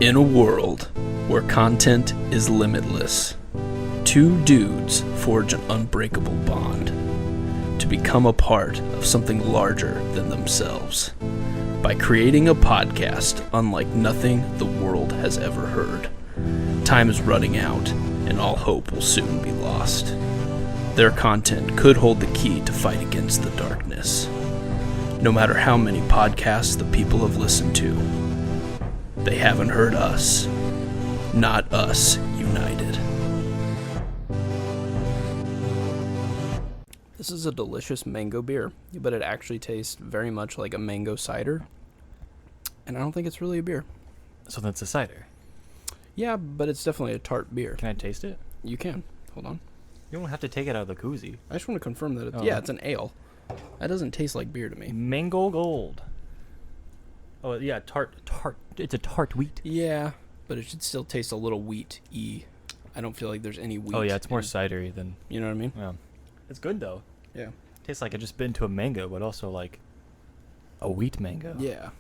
In a world where content is limitless, two dudes forge an unbreakable bond to become a part of something larger than themselves by creating a podcast unlike nothing the world has ever heard. Time is running out, and all hope will soon be lost. Their content could hold the key to fight against the darkness. No matter how many podcasts the people have listened to, they haven't heard us. Not us united. This is a delicious mango beer, but it actually tastes very much like a mango cider. And I don't think it's really a beer. So that's a cider. Yeah, but it's definitely a tart beer. Can I taste it? You can. Hold on. You don't have to take it out of the koozie. I just want to confirm that it's, Oh. yeah, it's an ale. That doesn't taste like beer to me. Mango Gold. Oh, yeah, tart. It's a tart wheat. Yeah, but it should still taste a little wheat-y. I don't feel like there's any wheat. Oh, yeah, it's more in- cidery than... You know what I mean? Yeah. It's good, though. Yeah. Tastes like I just bit into a mango, but also like a wheat mango. Yeah.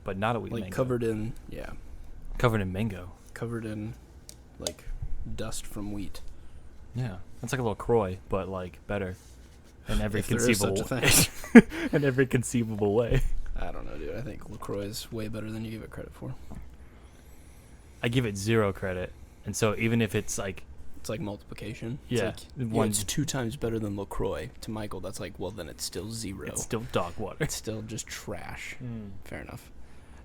But not a wheat Like mango. covered in, yeah, Covered in mango. covered in, like, dust from wheat. Yeah. It's like a little Croy, but like better. In every If there is conceivable such a thing. in every conceivable way. I don't know, dude. I think LaCroix is way better than you give it credit for. I give it 0 credit. And so even if it's like It's like multiplication. Yeah, It's like, one- it's 2 times better than LaCroix. To Michael, that's like, well, then it's still 0. it's still dog water. It's still just trash. Mm. Fair enough.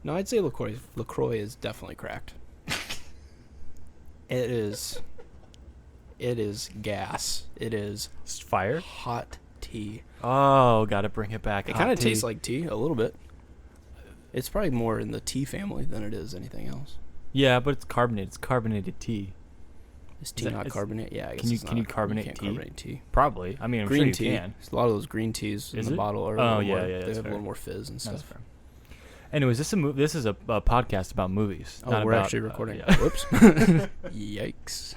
No, I'd say LaCroix is definitely cracked. It is. It is gas. It is Fire? hot tea. Oh, gotta bring it back. It Hot kind of tea. tastes like tea a little bit. It's probably more in the tea family than it is anything else. Yeah, but it's carbonated. It's carbonated tea. Is tea that- not is- carbonate? Yeah, I guess Can you- it's can you not. carbonate can't tea? Carbonate tea. Probably. I mean, I'm Green sure you tea. can. A lot of those green teas in Is the it? bottle are. a Oh, little yeah, more, yeah, They that's have a fair. little more fizz and That's stuff. fair. Anyways, this is a podcast about movies. Oh, not we're about, actually recording. yeah. Whoops. Yikes.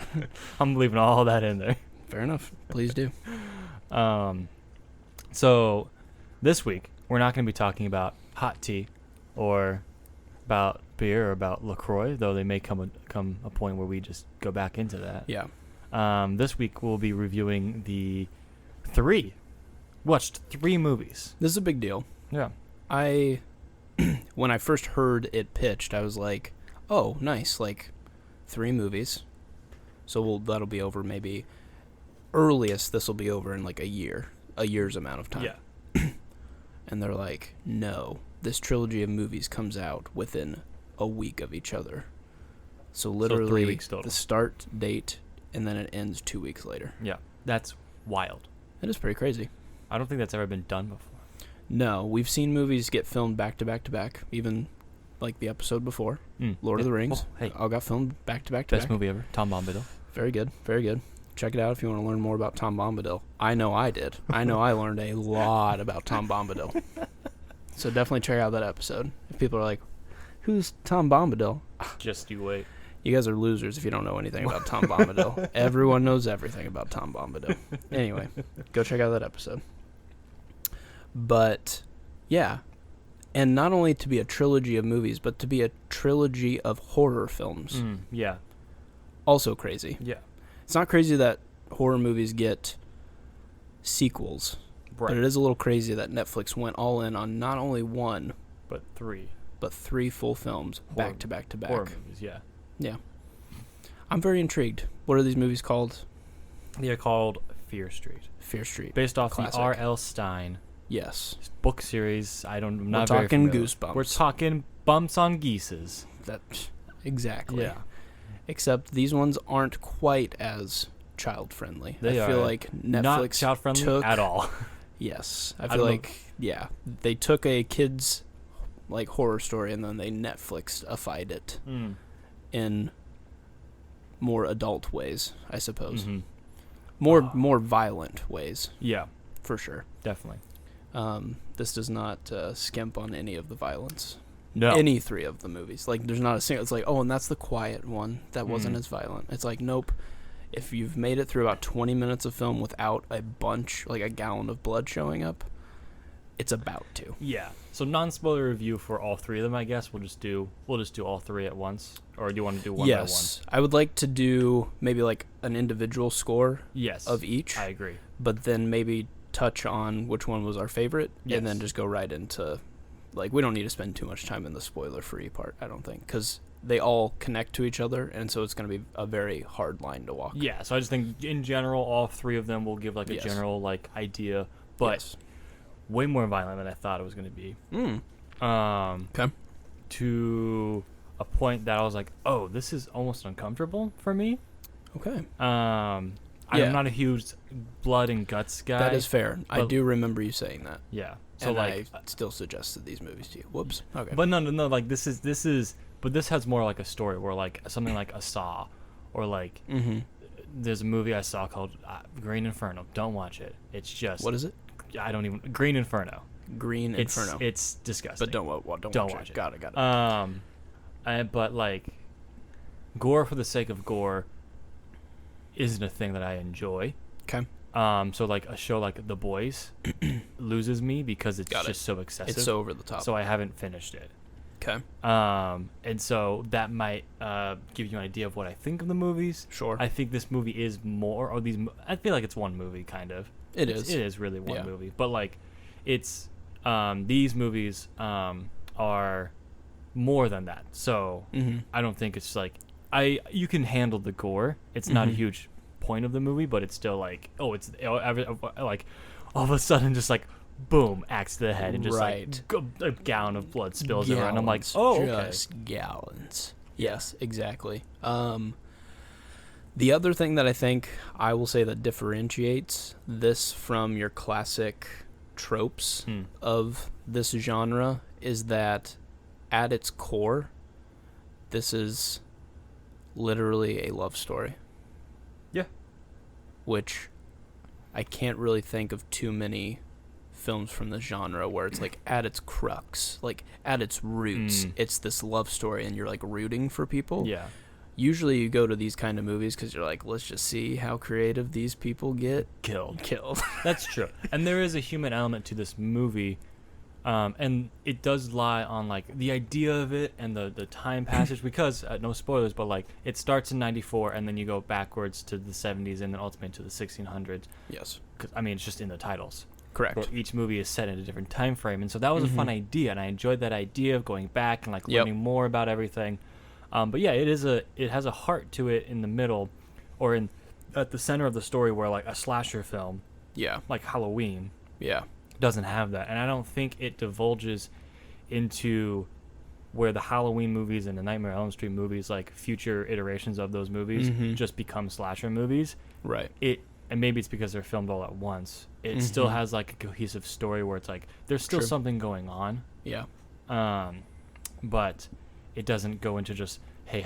I'm leaving all that in there. Fair enough. Please do. So this week we're not going to be talking about hot tea or about beer or about LaCroix, though they may come a point where we just go back into that. Yeah. This week we'll be reviewing watched 3 movies. This is a big deal. Yeah. When I first heard it pitched, I was like, oh, nice, like 3 movies. So that'll be over maybe, earliest this will be over in like a year's amount of time. Yeah. And they're like, no, this trilogy of movies comes out within a week of each other. So literally 3 weeks total. the start date, and then it ends 2 weeks later. Yeah. That's wild. It is pretty crazy. I don't think that's ever been done before. No, we've seen movies get filmed back to back to back, even like the episode before, Lord of the Rings. Oh, hey. All got filmed back to back to Best back. movie ever. Tom Bombadil. Very good, very good. Check it out if you want to learn more about Tom Bombadil. I know I did. I know I learned a lot about Tom Bombadil. So definitely check out that episode. If people are like, who's Tom Bombadil? Just you wait. You guys are losers if you don't know anything about Tom Bombadil. Everyone knows everything about Tom Bombadil. Anyway, go check out that episode. But, yeah. And not only to be a trilogy of movies, but to be a trilogy of horror films. Yeah. Also crazy. Yeah. It's not crazy that horror movies get sequels. Right. But it is a little crazy that Netflix went all in on not only 1, But 3 but 3 full films back to back to back. horror movies. Yeah. Yeah. I'm very intrigued. What are these movies called? They are called Fear Street, Fear Street. based off Classic. the R.L. Stein Yes. book series. I'm We're not very talking familiar. Goosebumps. We're talking bumps on geeses. That exactly. Yeah. Except these ones aren't quite as child friendly. They I feel are like Not Netflix child friendly took at all. Yes. I I feel don't know. like they took a kid's like horror story and then they Netflix-ified it in more adult ways, I suppose. Mhm. More violent ways, Yeah, for sure. definitely. This does not skimp on any of the violence. No. Any 3 of the movies. Like, there's not a single... It's like, oh, and that's the quiet one. That wasn't as violent. It's like, nope. If you've made it through about 20 minutes of film without a bunch, like a gallon of blood showing up, it's about to. Yeah. So non-spoiler review for all three of them, I guess. We'll just do all three at once, or do you want to do one by one? Yes, I would like to do maybe like an individual score. Yes. Of each. I agree. But then maybe touch on which one was our favorite, Yes. and then just go right into, like, we don't need to spend too much time in the spoiler-free part, I don't think, because they all connect to each other, and so it's going to be a very hard line to walk. Yeah. So I just think in general, all three of them will give like a Yes. general like idea, but Yes. way more violent than I thought it was going to be. Okay. To a point that I was like, oh, this is almost uncomfortable for me. Okay. I'm not a huge blood and guts guy. That is fair. I but- do remember you saying that. Yeah. So And like, I still suggested these movies to you. Whoops. Okay. but no, like this is, but this has more like a story where like something like a Saw, or like Mm-hmm. there's a movie I saw called Green Inferno. Don't watch it. It's just What is it? I don't even Green Inferno. Green Inferno. It's disgusting. But don't watch it. Got it. But like, gore for the sake of gore isn't a thing that I enjoy. Okay. So like a show like The Boys loses me because it's Got it. just so excessive. It's so over the top. So I haven't finished it. Okay. And so that might give you an idea of what I think of the movies. Sure. I think this movie is more, or these. I feel like it's one movie, kind of. It It is really one Yeah. movie, but like, it's these movies are more than that. So Mm-hmm. I don't think it's like you can handle the gore. It's not a Mhm. huge point of the movie, but it's still like, like all of a sudden just like boom, axe to the head, and just Right. like a gown of blood spills over, and I'm like, oh, okay. Just gallons. Yes, exactly. The other thing that I think I will say that differentiates this from your classic tropes of this genre is that at its core, this is literally a love story. Yeah. Which I can't really think of too many films from the genre where it's like at its crux, like at its roots, it's this love story and you're like rooting for people. Yeah. Usually you go to these kind of movies because you're like, let's just see how creative these people get Killed. That's true. And there is a human element to this movie, and it does lie on like the idea of it and the time passage, because no spoilers, but like it starts in 94 and then you go backwards to the 70s and then ultimately to the 1600s. Yes. 'Cause, I mean, it's just in the titles. Correct. Where each movie is set in a different time frame, and so that was a fun idea, and I enjoyed that idea of going back and like learning more about everything. But yeah, it has a heart to it in the middle, or at the center of the story, where like a slasher film, Yeah. like Halloween, Yeah. doesn't have that, and I don't think it divulges into where the Halloween movies and the Nightmare on Elm Street movies, like future iterations of those movies, just become slasher movies. Right. And maybe it's because they're filmed all at once. It still has like a cohesive story where it's like there's still True. something going on. Yeah. But it doesn't go into just, hey,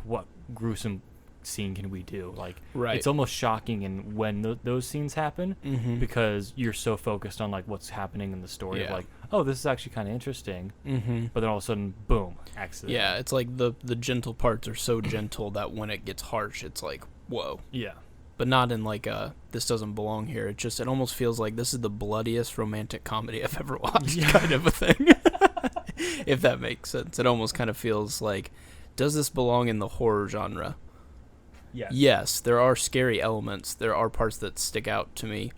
what gruesome scene can we do? Like, Right. it's almost shocking in when those scenes happen, because you're so focused on like what's happening in the story of Yeah. like, oh, this is actually kind of interesting. Mm-hmm. But then all of a sudden, boom, accident. Yeah, it's like the gentle parts are so gentle that when it gets harsh, it's like, whoa. Yeah. But not in like this doesn't belong here. It almost feels like this is the bloodiest romantic comedy I've ever watched, kind of a thing. If that makes sense. It almost kind of feels like, does this belong in the horror genre? Yeah. Yes, there are scary elements. There are parts that stick out to me.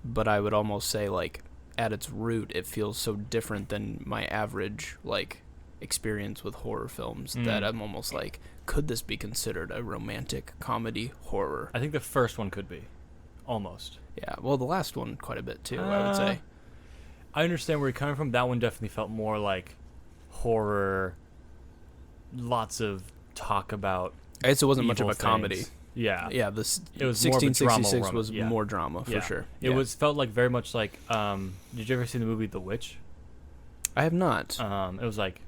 But I would almost say, like, at its root, it feels so different than my average, like, experience with horror films that I'm almost like, could this be considered a romantic comedy horror? I think the first one could be. Almost. Yeah, well, the last one quite a bit, too, I would say. I understand where you're coming from. That one definitely felt more like horror. Lots of talk about I guess it wasn't much of evil a comedy. things. Yeah. Yeah, It was more of a drama 1666 was yeah. more drama, for Yeah. sure. It felt like very much like, did you ever see the movie The Witch? I have not. It was like,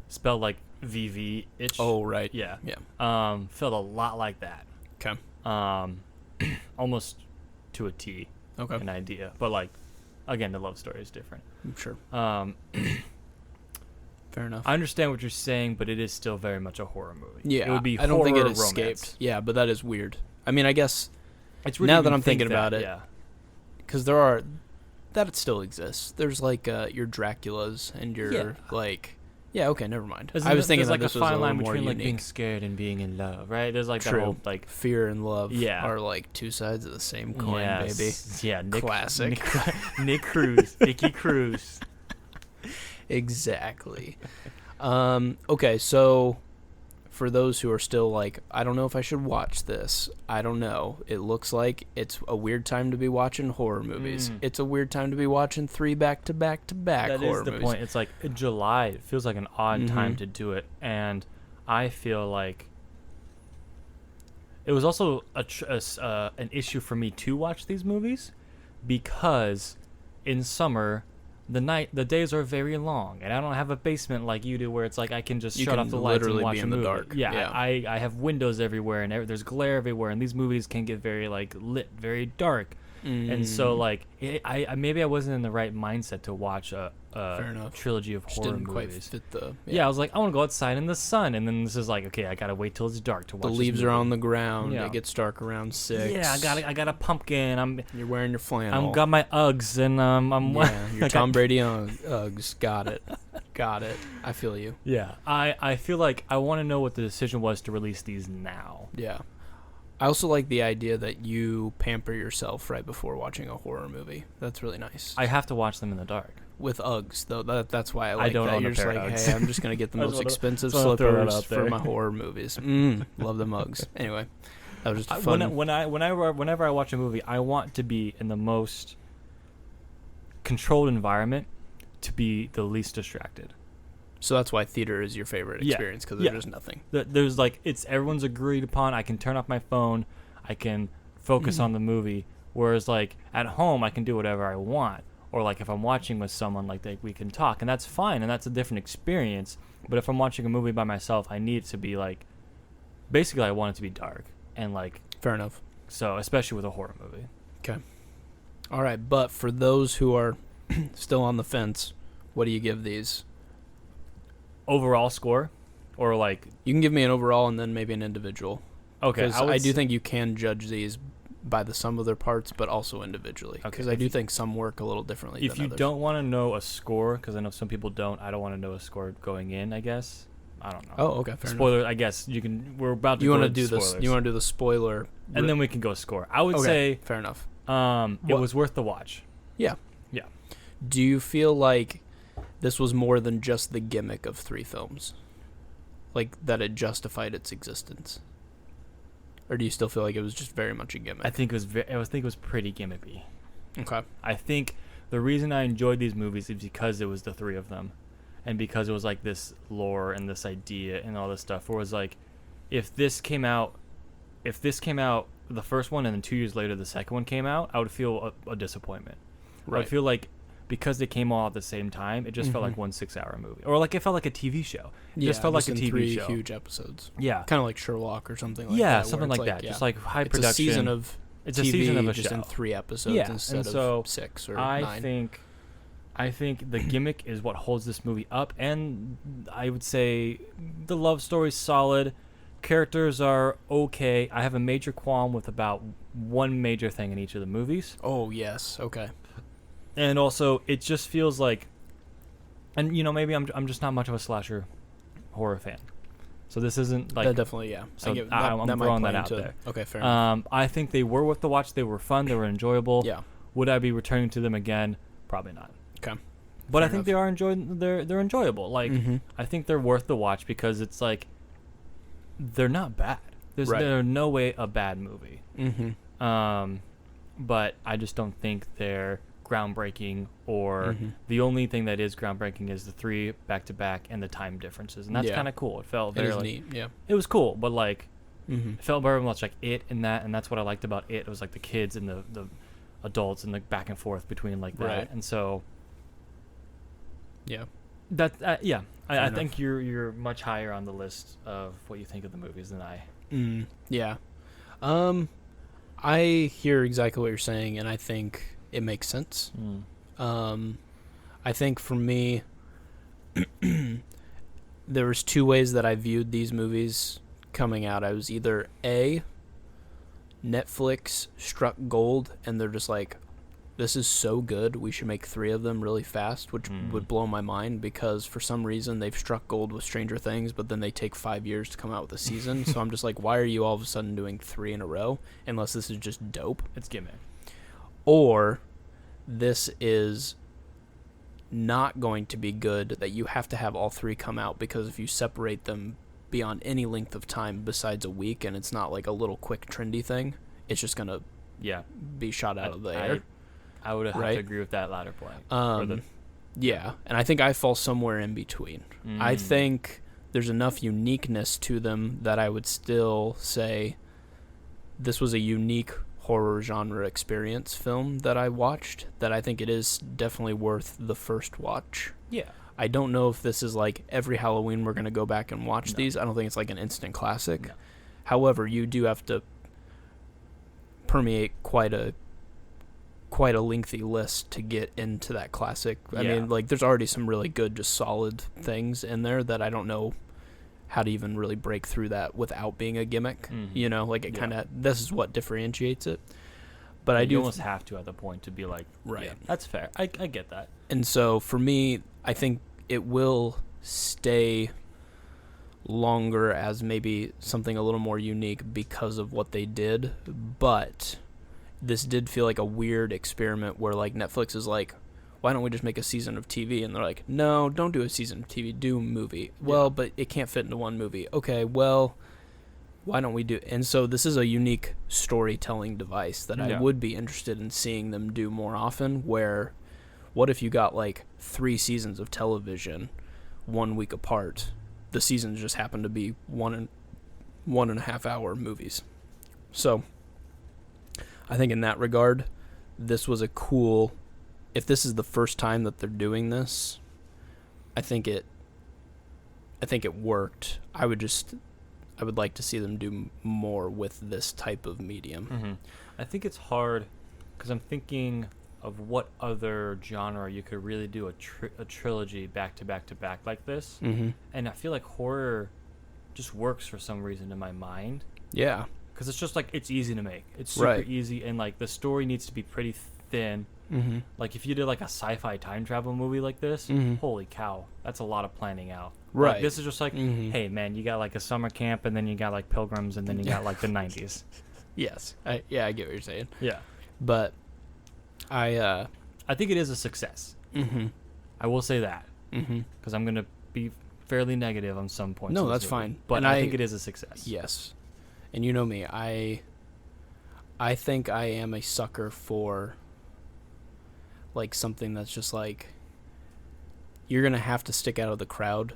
spelled like VV-ish. Oh, right. Yeah. Yeah. Felt a lot like that. Okay. Almost to a T. Okay. An idea. But like, again, the love story is different. I'm sure. Fair enough. I understand what you're saying, but it is still very much a horror movie. Yeah, It would be I don't think it horror escaped. romance. Yeah, but that is weird. I mean, I guess It's weird now to that even I'm thinking think about that, it, yeah. because there are that it still exists. There's like your Draculas and your like. Yeah, okay, never mind. I was thinking there's that this a was a fine little line more between like unique. being scared and being in love, right? There's like True. that whole like Fear and love Yeah. are like two sides of the same coin, yes, baby. Yeah, Classic. Nick Cruz, Nicky Cruz. Exactly. Okay, so for those who are still like, I don't know if I should watch this. I don't know. It looks like it's a weird time to be watching horror movies. It's a weird time to be watching 3 back-to-back-to-back That horror is the movies. point. It's like July. It feels like an odd time to do it, and I feel like it was also an issue for me to watch these movies because in summer the days are very long, and I don't have a basement like you do where it's like I can just shut off the lights and watch a movie. Dark. Yeah. I have windows everywhere and there's glare everywhere, and these movies can get very like lit, very dark. And so like I maybe I wasn't in the right mindset to watch a trilogy of horror didn't quite movies. fit the I was like, I want to go outside in the sun, and then this is like, okay, I gotta wait till it's dark to watch. The leaves are on the ground. Yeah. It gets dark around 6. Yeah, I got a pumpkin. You're wearing your flannel. I'm got my Uggs, and I'm your Tom Brady Uggs. Got it. I feel you. Yeah, I feel like I want to know what the decision was to release these now. Yeah. I also like the idea that you pamper yourself right before watching a horror movie. That's really nice. I have to watch them in the dark. With Uggs, though. That's why I like don't that. own a You're just pair like, of Uggs. hey, I'm just going to get the most expensive just wanna throw that slippers out for there. my horror movies. Love them Uggs. Anyway, that was just fun. Whenever I watch a movie, I want to be in the most controlled environment to be the least distracted. So that's why theater is your favorite experience, because there's just nothing. There's like, everyone's agreed upon. I can turn off my phone. I can focus on the movie. Whereas like at home, I can do whatever I want. Or like if I'm watching with someone, like we can talk, and that's fine, and that's a different experience. But if I'm watching a movie by myself, I need it to be like, basically I want it to be dark and like. Fair enough. So especially with a horror movie. Okay. All right, but for those who are still on the fence, what do you give these? Overall score, or like you can give me an overall and then maybe an individual. Okay, because I do think you can judge these by the sum of their parts, but also individually. Because I do think some work a little differently. If you don't want to know a score, because I know some people don't, I don't want to know a score going in. I guess I don't know. Oh, okay. Fair Spoiler. enough. I guess you can. We're about to. You want to do this? You want to do the spoiler, and then we can go score. I would say fair enough. It was worth the watch. Yeah. Yeah. Do you feel like this was more than just the gimmick of 3 films? Like, that it justified its existence? Or do you still feel like it was just very much a gimmick? I think it was pretty gimmicky. Okay. I think the reason I enjoyed these movies is because it was the 3 of them, and because it was like this lore and this idea and all this stuff. Where it was like, if this came out the first one and then 2 years later the second one came out, I would feel a disappointment. Right. I would feel like because they came all at the same time, it just felt like one 6-hour movie, or like it felt like a TV show. It just felt like a TV 3 show. Huge episodes. Yeah, kind of like Sherlock or something like that. Yeah, something like that. Just like high production. It's a season of it's TV a season of a just show. in 3 episodes instead of 6 or 9. I think the gimmick is what holds this movie up, and I would say the love story's solid. Characters are okay. I have a major qualm with about one major thing in each of the movies. Oh, yes. Okay. And also, it just feels like, and maybe I'm just not much of a slasher horror fan. So this isn't like... definitely, yeah. So I'm throwing that out there. Okay, fair enough. I think they were worth the watch. They were fun. They were enjoyable. Yeah. Would I be returning to them again? Probably not. Okay. But I think they are they're enjoyable. Like, I think they're worth the watch because it's like, they're not bad. They're no way a bad movie. But I just don't think they're groundbreaking, or the only thing that is groundbreaking is the 3 back-to-back and the time differences, and that's kind of cool. It felt very neat. Yeah, it was cool, but like it felt very much like It in that, and that's what I liked about It. It was like the kids and the adults and the back and forth between like that, right. And so yeah, that I think you're much higher on the list of what you think of the movies than I. Yeah, I hear exactly what you're saying, and I think it makes sense. I think for me, there was 2 ways that I viewed these movies coming out. I was either A, Netflix struck gold, and they're just like, this is so good, we should make 3 of them really fast, which would blow my mind, because for some reason they've struck gold with Stranger Things, but then they take 5 years to come out with a season. So I'm just like, why are you all of a sudden doing 3 in a row? Unless this is just dope. It's gimmick. Or this is not going to be good, that you have to have all 3 come out, because if you separate them beyond any length of time besides a week, and it's not like a little quick trendy thing, it's just going to be shot out of the air. I would have to agree with that latter point. Yeah, and I think I fall somewhere in between. I think there's enough uniqueness to them that I would still say this was a unique horror genre experience film that I watched, that I think it is definitely worth the first watch. Yeah. I don't know if this is like every Halloween we're going to go back and watch these. I don't think it's like an instant classic. No. However, you do have to permeate quite a lengthy list to get into that classic. I mean, like, there's already some really good, just solid things in there that I don't know how to even really break through that without being a gimmick. You know, like, it kind of, this is what differentiates it. But I do almost have to at the point to be like, that's fair. I get that. And so for me, I think it will stay longer as maybe something a little more unique because of what they did, but this did feel like a weird experiment where, like, Netflix is like, why don't we just make a season of TV? And they're like, no, don't do a season of TV, do a movie. Well, but it can't fit into one movie. Okay, well, why don't we do... And so this is a unique storytelling device that I would be interested in seeing them do more often, where what if you got, like, 3 seasons of television 1 week apart? The seasons just happen to be 1.5 hour movies. So I think in that regard, this was a cool... If this is the first time that they're doing this, I think it worked. I would like to see them do more with this type of medium. I think it's hard because I'm thinking of what other genre you could really do a trilogy back to back to back like this. And I feel like horror just works for some reason in my mind. Yeah. Because it's just like, it's easy to make. It's super easy, and like the story needs to be pretty thin. Like if you did like a sci-fi time travel movie like this, holy cow, that's a lot of planning out. Like, this is just like, hey man, you got like a summer camp, and then you got like Pilgrims, and then you got like the 90s. Yes, I get what you're saying. Yeah, but I think it is a success. I will say that because I'm gonna be fairly negative on some points. No, that's fine. But I think it is a success. Yes, and you know me, I think I am a sucker for like something that's just like, you're gonna have to stick out of the crowd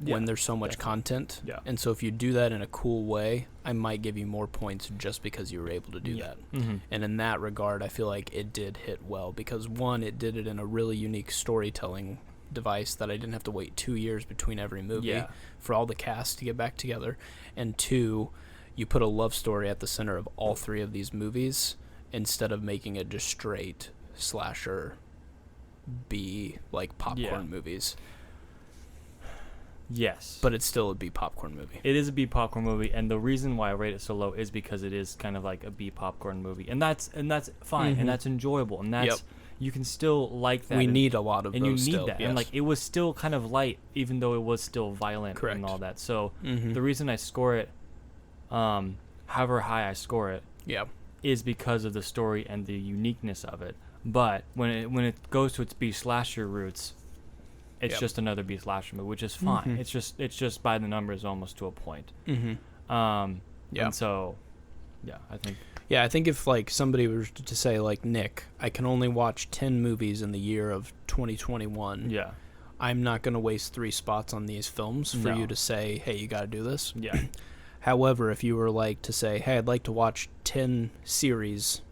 when there's so much content. And so if you do that in a cool way, I might give you more points just because you were able to do that. And in that regard, I feel like it did hit well, because one, it did it in a really unique storytelling device that I didn't have to wait 2 years between every movie for all the cast to get back together, and two, you put a love story at the center of all 3 of these movies instead of making it just straight slasher B, like popcorn movies. Yes, but it's still a B popcorn movie. It is a B popcorn movie, and the reason why I rate it so low is because it is kind of like a B popcorn movie, and that's fine, and that's enjoyable, and that's you can still like that. We need a lot of and those you need still, that, and like it was still kind of light, even though it was still violent and all that. So the reason I score it, however high I score it, is because of the story and the uniqueness of it. But when it goes to its B slasher roots, it's just another B slasher movie, which is fine. It's just by the numbers almost to a point. And so, I think if like somebody was to say like, Nick, I can only watch 10 movies in the year of 2021. I'm not going to waste 3 spots on these films for you to say, hey, you got to do this. However, if you were like to say, hey, I'd like to watch 10 series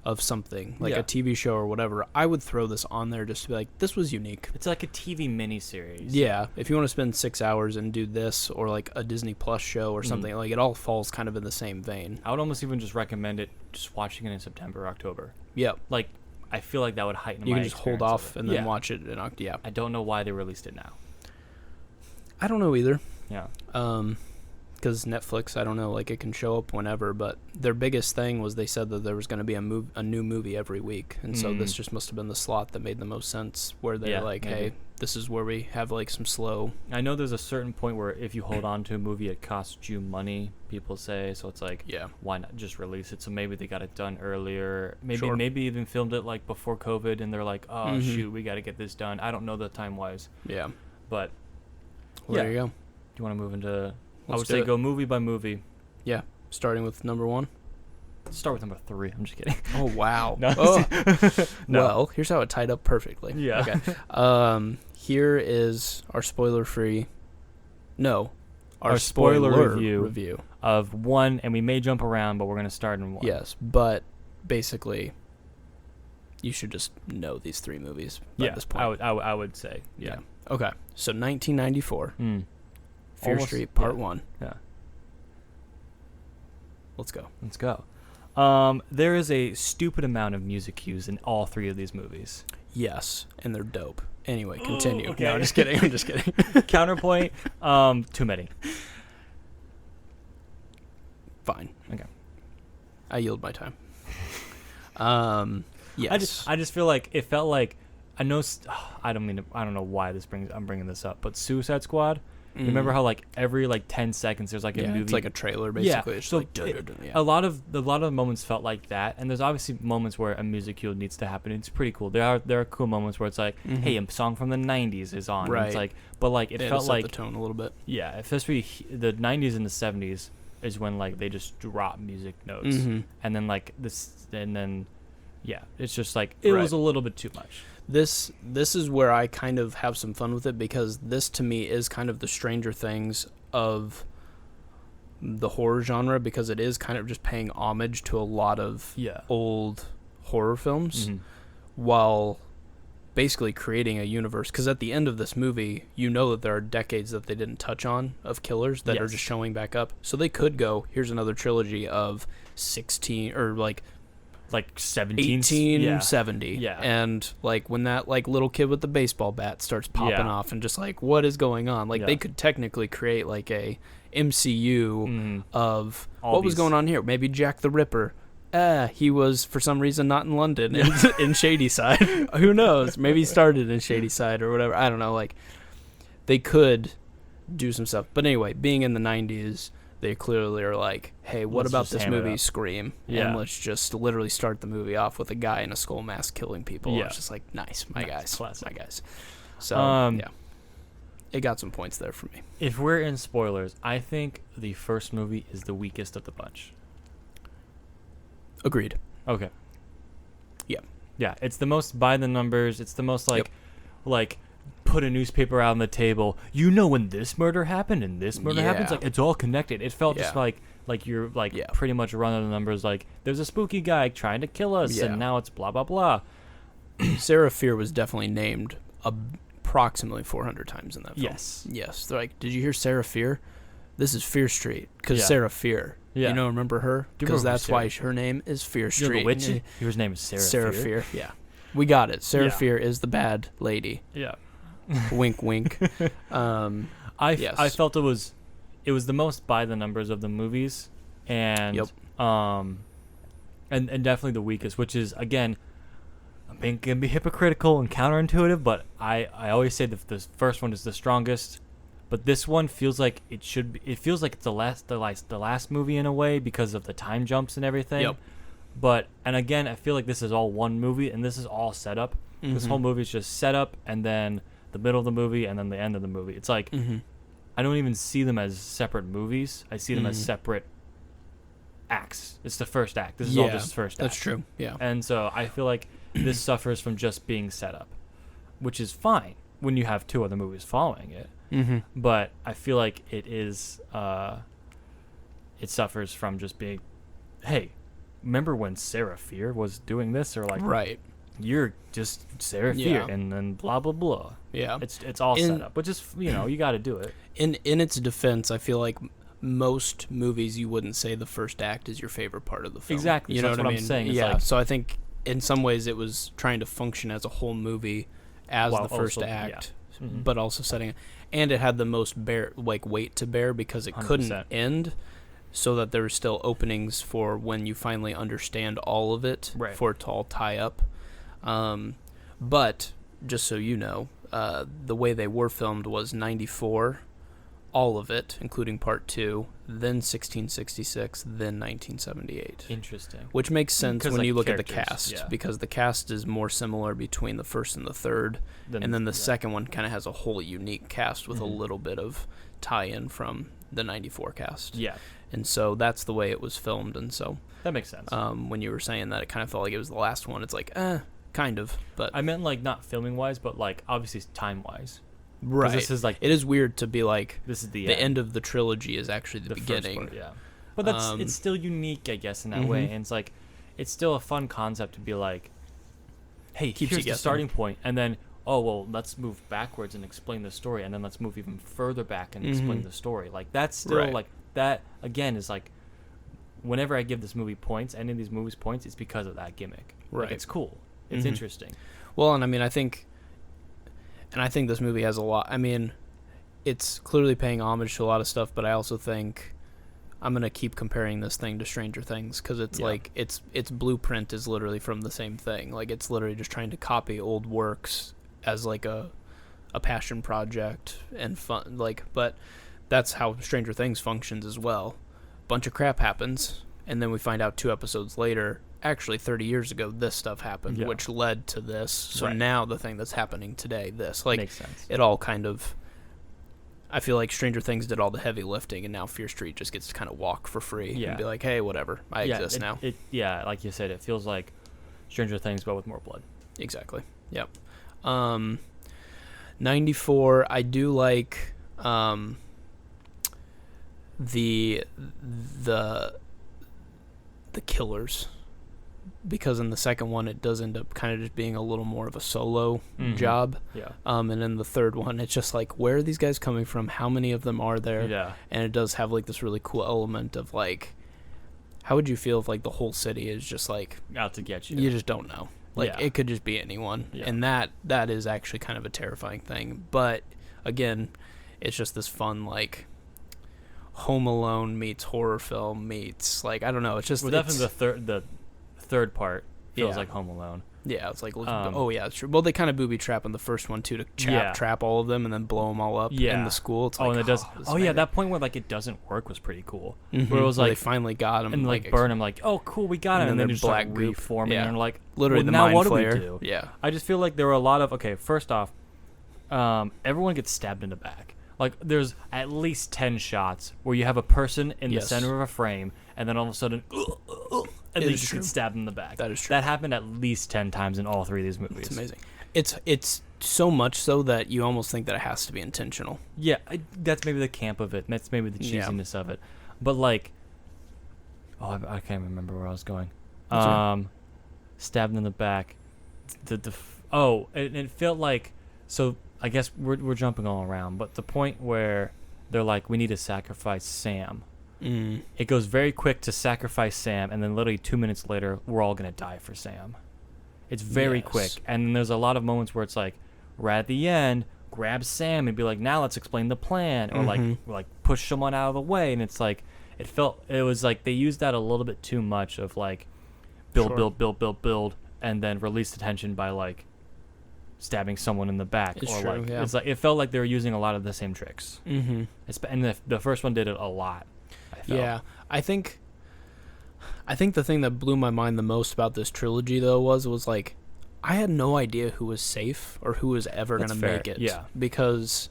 of something, like a TV show or whatever, I would throw this on there just to be like, this was unique. It's like a TV miniseries. Yeah, if you want to spend 6 hours and do this, or like a Disney Plus show or something, like it all falls kind of in the same vein. I would almost even just recommend it, just watching it in September or October. Like, I feel like that would heighten my experience. You can just hold off and then watch it in October. I don't know why they released it now. I don't know either. because Netflix, I don't know, like it can show up whenever, but their biggest thing was they said that there was going to be a new movie every week, and so this just must have been the slot that made the most sense, where they're like, maybe. Hey, this is where we have like some slow. I know there's a certain point where if you hold on to a movie, it costs you money, people say, so it's like, why not just release it? So maybe they got it done earlier, maybe even filmed it like before COVID, and they're like, oh shoot, we got to get this done. I don't know the time wise, but there you go. Do you want to move into? I would say go movie by movie. Yeah, starting with number 1. Start with number 3. I'm just kidding. Oh wow. No. No. Well, here's how it tied up perfectly. Yeah. Okay. Here is our spoiler-free. No, our spoiler review of 1, and we may jump around, but we're gonna start in 1. Yes, but basically, you should just know these 3 movies by this point. I would say. Yeah. Okay. So 1994. Fear Street Part 1. Yeah. Let's go. There is a stupid amount of music cues in all 3 of these movies. Yes, and they're dope. Anyway, continue. Okay. No, I'm just kidding. Counterpoint, too many. Fine. Okay. I yield my time. Yes. I just feel like it felt like I know I don't know why I'm bringing this up, but Suicide Squad. Remember how like every like 10 seconds there's like a movie. It's like a trailer basically. Yeah. It's so like, a lot of moments felt like that, and there's obviously moments where a music cue needs to happen. It's pretty cool. There are cool moments where it's like, hey, a song from the 90s is on. Right. And it's like, but like it felt like the tone a little bit. Yeah, especially the 90s and the 70s is when like they just drop music notes, and then like this, and then it's just like it was a little bit too much. This is where I kind of have some fun with it, because this to me is kind of the Stranger Things of the horror genre, because it is kind of just paying homage to a lot of old horror films while basically creating a universe. Because at the end of this movie, you know that there are decades that they didn't touch on of killers that are just showing back up. So they could go, here's another trilogy of 16 or like 1870. Yeah. And like when that like little kid with the baseball bat starts popping off, and just like, what is going on? Like they could technically create like a MCU of what was going on here. Maybe Jack the Ripper. He was for some reason not in London, in Shadyside. Who knows? Maybe he started in Shadyside or whatever. I don't know. Like they could do some stuff. But anyway, being in the 90s, they clearly are like, hey, what about this movie Scream? And let's just literally start the movie off with a guy in a skull mask killing people. Yeah. It's just like, nice, my guys. Classic. My guys. So, it got some points there for me. If we're in spoilers, I think the first movie is the weakest of the bunch. Agreed. Okay. Yeah. Yeah, it's the most by the numbers. It's the most like put a newspaper out on the table. You know when this murder happened and this murder happens. Like it's all connected. It felt just like you're like pretty much running the numbers. Like there's a spooky guy trying to kill us, and now it's blah blah blah. Sarah Fear was definitely named approximately 400 times in that film. Yes. They're like, did you hear Sarah Fear? This is Fear Street, because Sarah Fear. Yeah. You know, remember her? Because that's why her name is Fear Street. You know the witch? Her name is Sarah Fear. Yeah. We got it. Sarah Fear is the bad lady. Yeah. Wink, wink. I felt it was the most by the numbers of the movies, and and definitely the weakest, which is, again, I'm gonna be hypocritical and counterintuitive, but I always say that the first one is the strongest, but this one feels like it should be. It feels like it's the last movie in a way, because of the time jumps and everything. Yep. But, and again, I feel like this is all one movie, and this is all set up. This whole movie is just set up, and then the middle of the movie, and then the end of the movie. It's like, I don't even see them as separate movies. I see them as separate acts. It's the first act. This is all just first act. That's true. Yeah. And so I feel like this suffers from just being set up, which is fine when you have 2 other movies following it. But I feel like it is, it suffers from just being, hey, remember when Sarah Fear was doing this? Or like, right. You're just Sarah Fear, and then blah blah blah. Yeah, it's all set up, which is, you got to do it. In its defense, I feel like most movies you wouldn't say the first act is your favorite part of the film. Exactly, you know that's what I mean? I'm saying. Yeah, like, so I think in some ways it was trying to function as a whole movie as the first act. but also setting, and it had the most weight to bear because it 100%. couldn't end, so that there were still openings for when you finally understand all of it, for it to all tie up. But just so you know, the way they were filmed was 94, all of it, including part 2, then 1666, then 1978. Interesting. Which makes sense when you look at the characters, cast, because the cast is more similar between the first and the third, and then the second one kind of has a whole unique cast with a little bit of tie-in from the 94 cast. Yeah. And so that's the way it was filmed, and so... That makes sense. When you were saying that, it kind of felt like it was the last one. It's like, kind of, but... I meant, like, not filming-wise, but, like, obviously time-wise. Right. This is like, it is weird to be like, this is the end of the trilogy is actually the beginning. First part, yeah. But that's it's still unique, I guess, in that way. And it's like, it's still a fun concept to be like, hey, here's the starting point, and then, oh, well, let's move backwards and explain the story, and then let's move even further back and explain the story. Like, that's still, like, that, again, is like, whenever I give this movie points, any of these movies points, it's because of that gimmick. Right. Like, it's cool. It's interesting. Well, and I mean, I think this movie has a lot. I mean, it's clearly paying homage to a lot of stuff, but I also think I'm going to keep comparing this thing to Stranger Things, because it's like, its blueprint is literally from the same thing. Like, it's literally just trying to copy old works as like a passion project and fun. Like, but that's how Stranger Things functions as well. Bunch of crap happens, and then we find out 2 episodes later, actually 30 years ago, this stuff happened, which led to this. So now the thing that's happening today, this, like, makes sense. It all kind of, I feel like Stranger Things did all the heavy lifting, and now Fear Street just gets to kind of walk for free and be like, hey, whatever, I exist now. Yeah, like you said, it feels like Stranger Things, but with more blood. Exactly. Yep. 94, I do like the killers, because in the second one it does end up kind of just being a little more of a solo job. Yeah. And in the third one, it's just like, where are these guys coming from? How many of them are there? Yeah. And it does have like this really cool element of like, how would you feel if like the whole city is just like out to get you? You just don't know. Like, it could just be anyone. Yeah. And that is actually kind of a terrifying thing. But again, it's just this fun, like, Home Alone meets horror film meets, like, I don't know. It's just, definitely the third part feels like Home Alone. Yeah, it's like, it's true. Well, they kind of booby trap in the first one too, to trap all of them and then blow them all up in the school. It's like, and it does. That point where like it doesn't work was pretty cool. Where it was where like they finally got him and like burn him. Like, oh cool, we got him, and then just black like reforming and like literally the now mind what flayer. do we do? Yeah, I just feel like there were a lot of first off, everyone gets stabbed in the back. Like, there's at least 10 shots where you have a person in the center of a frame, and then all of a sudden, and they just get stabbed in the back. That is true. That happened at least 10 times in all 3 of these movies. It's amazing. It's so much so that you almost think that it has to be intentional. Yeah, that's maybe the camp of it. That's maybe the cheesiness of it. But, like, I can't remember where I was going. Stabbed in the back. It felt like, so I guess we're jumping all around, but the point where they're like, we need to sacrifice Sam. It goes very quick to sacrifice Sam, and then literally 2 minutes later, we're all going to die for Sam. It's very quick. And then there's a lot of moments where it's like, right at the end, grab Sam and be like, now let's explain the plan. Or like push someone out of the way. And it's like, it was like they used that a little bit too much of like, build, and then release the tension by like, stabbing someone in the back. It's like, it felt like they were using a lot of the same tricks. And the first one did it a lot, I felt. Yeah, I think the thing that blew my mind the most about this trilogy though was like, I had no idea who was safe or who was ever going to make it. Yeah, because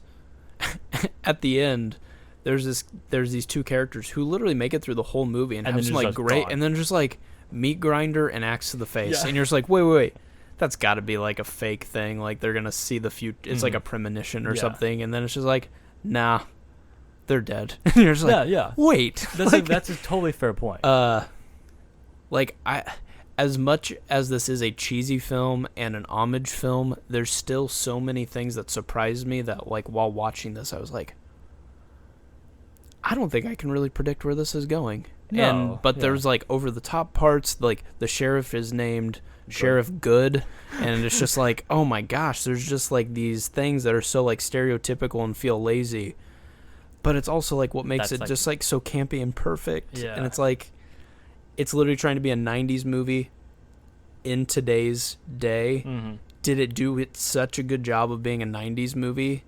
at the end there's these 2 characters who literally make it through the whole movie and have some like great gone. And then just like meat grinder and axe to the face, and you're just like, wait, that's got to be like a fake thing. Like they're gonna see the future. It's like a premonition or something. And then it's just like, nah, they're dead. And you're just like, wait. That's a totally fair point. Like as much as this is a cheesy film and an homage film, there's still so many things that surprised me that like while watching this, I was like, I don't think I can really predict where this is going. No, but yeah. there's like over the top parts, like the sheriff is named Sheriff Good, and it's just like, oh my gosh, there's just like these things that are so like stereotypical and feel lazy, but it's also like what makes That's it like- just like so campy and perfect. Yeah. And it's like, it's literally trying to be a 90s movie in today's day. Mm-hmm. Did it do it such a good job of being a 90s movie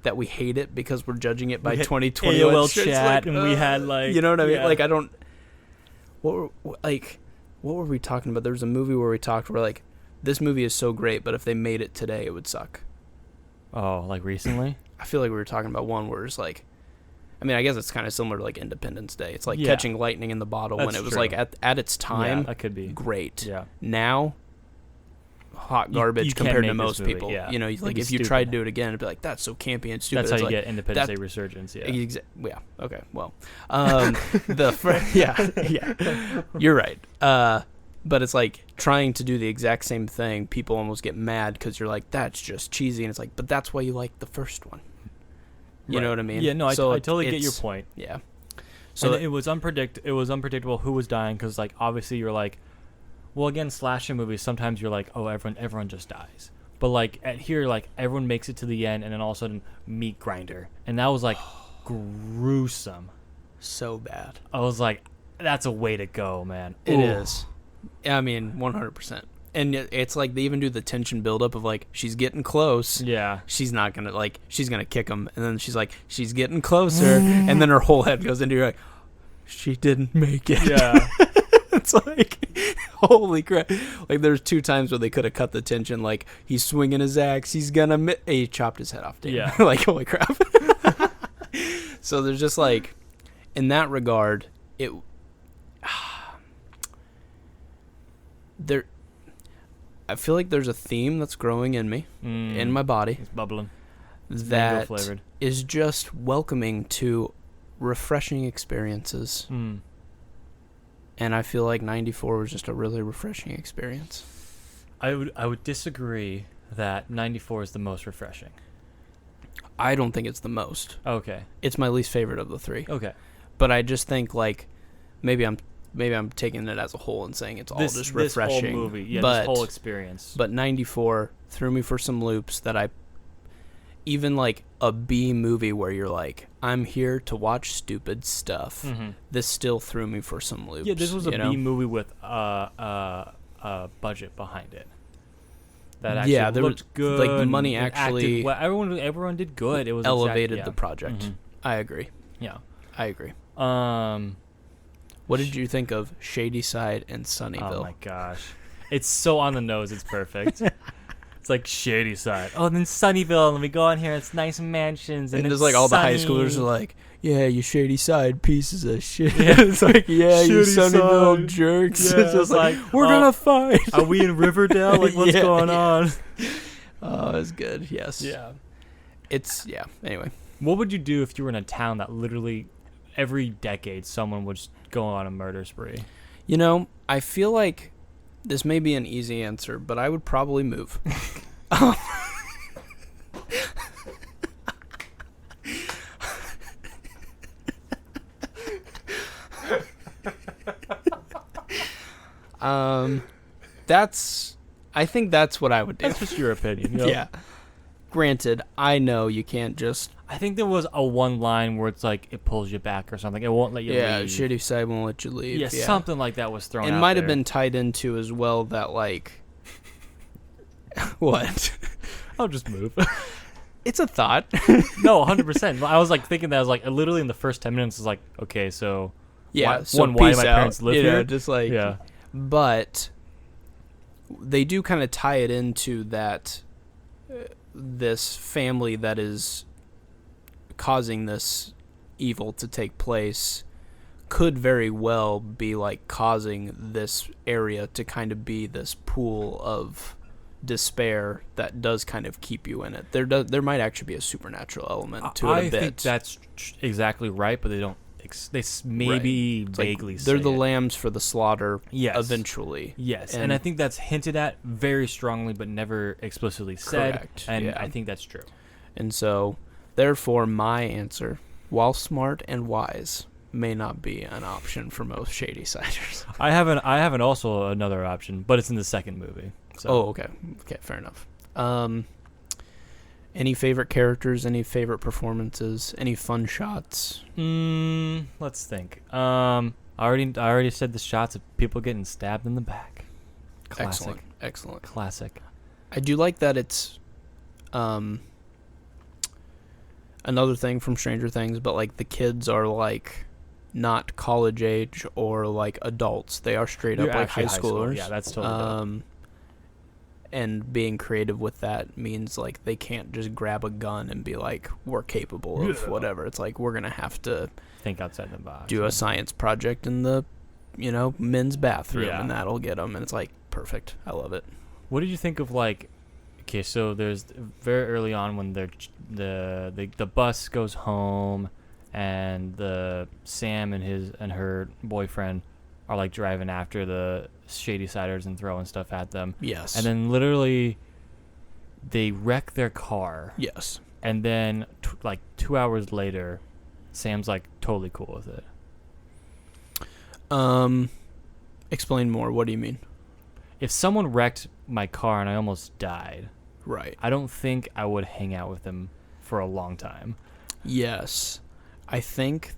that we hate it because we're judging it by 2020? AOL It's chat, like, and we had like, you know what I mean? yeah. Like, I don't. What were we talking about? There was a movie where we talked where like, this movie is so great, but if they made it today, it would suck. Oh, like recently? I feel like we were talking about one where it's like, I mean, I guess it's kind of similar to like Independence Day. It's like Yeah. catching lightning in the bottle when That's it was true. like at its time, Yeah, that could be. great. Yeah. Now, hot You- garbage you can't compared to make this most movie, people. yeah. You know, It'd like be if you stupid. tried to do it again, it'd be like, that's so campy and stupid. That's how It's you like, get Independence that- Day resurgence. Yeah. Yeah. Okay. Well, yeah. You're right. But it's like trying to do the exact same thing. People almost get mad because you're like, that's just cheesy, and it's like, but that's why you like the first one. You Right. know what I mean? Yeah. No, I So totally get your it's- point. Yeah. So So it was unpredictable who was dying because like obviously you're like, well again slasher movies sometimes you're like, oh everyone just dies, but like at here like everyone makes it to the end and then all of a sudden meat grinder, and that was like gruesome. so bad. I was like, that's a way to go, man. It Ooh. is. I mean, 100%. And it's like they even do the tension buildup of like, she's getting close. Yeah. She's not gonna like, she's gonna kick him, and then she's like, she's getting closer, and then her whole head goes into, you're like, she didn't make it. Yeah. It's like, holy crap. Like there's 2 times where they could have cut the tension, like he's swinging his axe, he's gonna he chopped his head off. Damn. Yeah. Like, holy crap. So there's just like, in that regard, it there, I feel like there's a theme that's growing in me, in my body, It's bubbling. that Mango flavored. is just welcoming to refreshing experiences. And I feel like 94 was just a really refreshing experience. I would disagree that 94 is the most refreshing. I don't think it's the most. Okay. It's my least favorite of the 3. Okay. But I just think like maybe I'm taking it as a whole and saying it's all just refreshing. This whole movie, yeah, but, this whole experience. But 94 threw me for some loops that I even like a B movie where you're like, I'm here to watch stupid stuff. This still threw me for some loops. Yeah, this was a you know? B movie with a budget behind it. That actually there looked was, good. like, the money and actually acted well. Everyone did good. It was elevated the yeah. project. I agree. Yeah. I agree. Um. What did you think of Shady Side and Sunnyvale? Oh my gosh, it's so on the nose. It's perfect. It's like Shady Side. Oh, and then Sunnyvale, and we go on here. It's nice mansions, and there's it's like all the high sunny. schoolers are like, yeah, you Shady Side pieces of shit. Yeah. It's like, yeah, you Shady Sunnyvale Side. jerks. Yeah, It's just like, we're gonna fight. Are we in Riverdale? Like, what's Yeah, going yeah. on? Oh, it's good. Yes. Yeah. It's Anyway, What would you do if you were in a town that literally every decade someone would just go on a murder spree? you know, I feel like this may be an easy answer, but I would probably move. I think that's what I would do. That's just your opinion. You know? Yeah. Granted, I know you can't just I think there was a one line where it's like it pulls you back or something. It won't let you leave. Shady Side won't let you leave. Yeah, something like that was thrown It out might have there. been tied into as well that like what? I'll just move. It's a thought. No, 100%. I was like thinking that. I was like, literally in the first 10 minutes, I was like, okay, so Yeah. why, So why do peace my out, parents live you know, here? just like Yeah. But they do kind of tie it into that this family that is causing this evil to take place could very well be like causing this area to kind of be this pool of despair that does kind of keep you in it. There might actually be a supernatural element to it a bit. I think that's exactly right, but they don't. They maybe It's like vaguely they're say the it. lambs for the slaughter. Yes. Eventually. Yes, and And- I think that's hinted at very strongly, but never explicitly said. Correct, And yeah. I think that's true. And so, therefore, my answer, while smart and wise, may not be an option for most shady ciders. I haven't also another option, but it's in the second movie. So. Oh, okay. Okay, fair enough. Any favorite characters? Any favorite performances? Any fun shots? Let's think. I already said the shots of people getting stabbed in the back. Classic. Excellent. Classic. I do like that it's another thing from Stranger Things, but like the kids are like not college age or like adults. They are straight up like high schoolers. Yeah, that's totally dope. And being creative with that means like they can't just grab a gun and be like, we're capable of whatever. It's like we're gonna have to think outside the box. Do a science project in the, men's bathroom, Yeah. and that'll get them. And it's like perfect. I love it. What did you think of like? Okay, so there's very early on when the bus goes home, and Sam and her boyfriend are like driving after the shady ciders and throwing stuff at them. Yes. And then literally they wreck their car. Yes. And then like 2 hours later, Sam's like totally cool with it. Explain more. What do you mean? If someone wrecked my car and I almost died, right, I don't think I would hang out with them for a long time. Yes. I think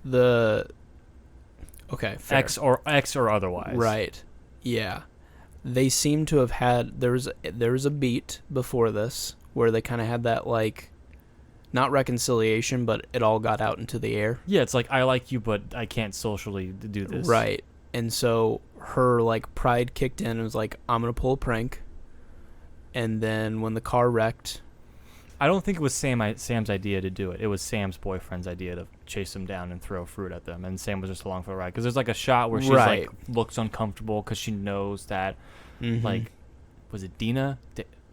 okay, fair. Ex or otherwise. Right. Yeah. They seem to have had there was a beat before this where they kind of had that like not reconciliation, but it all got out into the air. Yeah, it's like I like you, but I can't socially do this. Right. And so her like pride kicked in and was like, I'm gonna pull a prank. And then when the car wrecked, I don't think it was Sam's idea to do it. It was Sam's boyfriend's idea to chase them down and throw fruit at them. And Sam was just along for the ride. Because there's like a shot where she's like looks uncomfortable because she knows that like, was it Dina?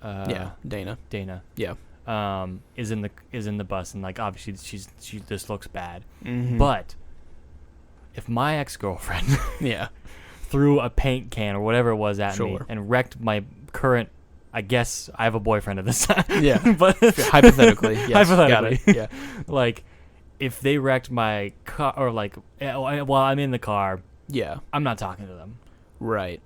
Yeah, Dana. Yeah. Is in the bus, and like obviously she this looks bad. Mm-hmm. But if my ex-girlfriend yeah threw a paint can or whatever it was at me Sure. and wrecked my current, I guess I have a boyfriend at this time. Yeah. But hypothetically. Yes. Hypothetically. Got it. Yeah. Like, if they wrecked my car, or like, while I'm in the car, Yeah. I'm not talking to them. Right.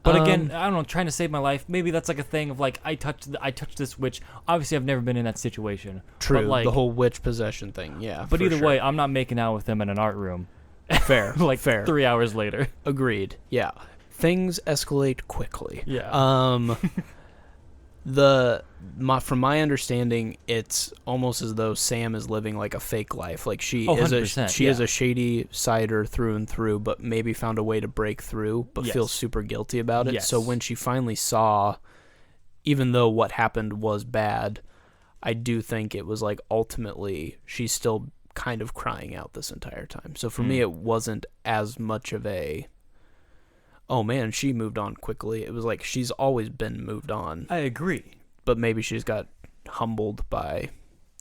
But again, I don't know, trying to save my life, maybe that's like a thing of like, I touched this witch. Obviously, I've never been in that situation. True. But like, the whole witch possession thing. Yeah. But for either sure. way, I'm not making out with them in an art room. Fair. Like, fair. 3 hours later. Agreed. Yeah. Things escalate quickly. Yeah. From my understanding, it's almost as though Sam is living like a fake life. Like she is 100%, is a shady cider through and through, but maybe found a way to break through, but Yes. feels super guilty about it. Yes. So when she finally saw, even though what happened was bad, I do think it was like ultimately she's still kind of crying out this entire time. So for me, it wasn't as much of a, oh man, she moved on quickly. It was like she's always been moved on. I agree. But maybe she's got humbled by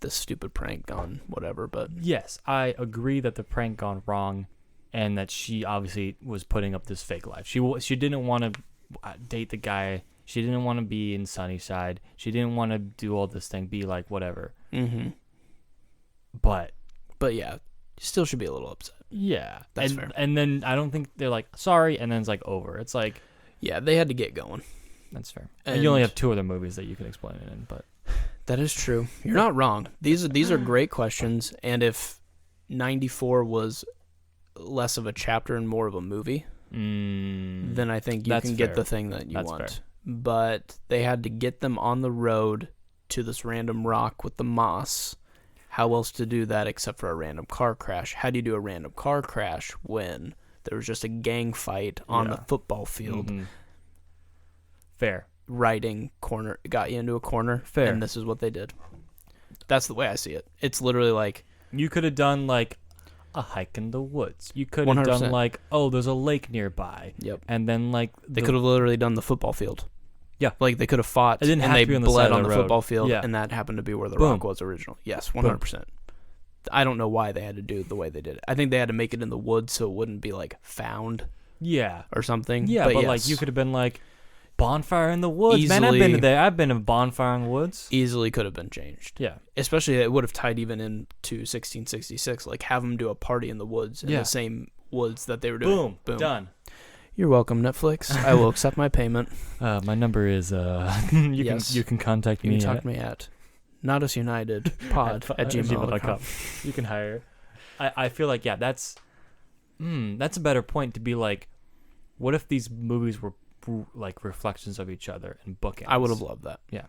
this stupid prank on whatever. But Yes, I agree that the prank gone wrong, and that she obviously was putting up this fake life. She didn't want to date the guy. She didn't want to be in Sunnyside. She didn't want to do all this thing, be like whatever. mm-hmm. But yeah, still should be a little upset. yeah, That's fair. And then I don't think they're like sorry, and then it's like over. It's like, Yeah, they had to get going. that's fair. And you only have 2 other movies that you can explain it in, but That is true. You're not wrong. These are great questions. And if 94 was less of a chapter and more of a movie, then I think you That's can get fair. the thing that you That's want. fair. But they had to get them on the road to this random rock with the moss. How else to do that except for a random car crash? How do you do a random car crash when there was just a gang fight on the football field? Mhm. Fair. Riding corner got you into a corner. Fair. And this is what they did. That's the way I see it. It's literally like, You could have done like a hike in the woods. You could have 100%. done like, oh, there's a lake nearby. yep. And then like They could have literally done the football field. Yeah. Like they could have fought It didn't and have they to be on the bled side of on the the road. football field, Yeah. and that happened to be where the Boom. rock was originally. Yes, 100%. I don't know why they had to do it the way they did it. I think they had to make it in the woods so it wouldn't be like found Yeah. or something. Yeah, but yes. like you could have been like, Bonfire in the Woods. Man, I've been to there. I've been to Bonfire in the Woods. Easily could have been changed. Yeah. Especially it would have tied even into 1666. Like have them do a party in the woods in the same woods that they were doing. Boom. Done. You're welcome, Netflix. I will accept my payment. My number is you can contact me. You can talk to me at notusunitedpod@gmail.com. You can hire. I feel like that's a better point to be like, what if these movies were like reflections of each other and bookends? I would have loved that. Yeah.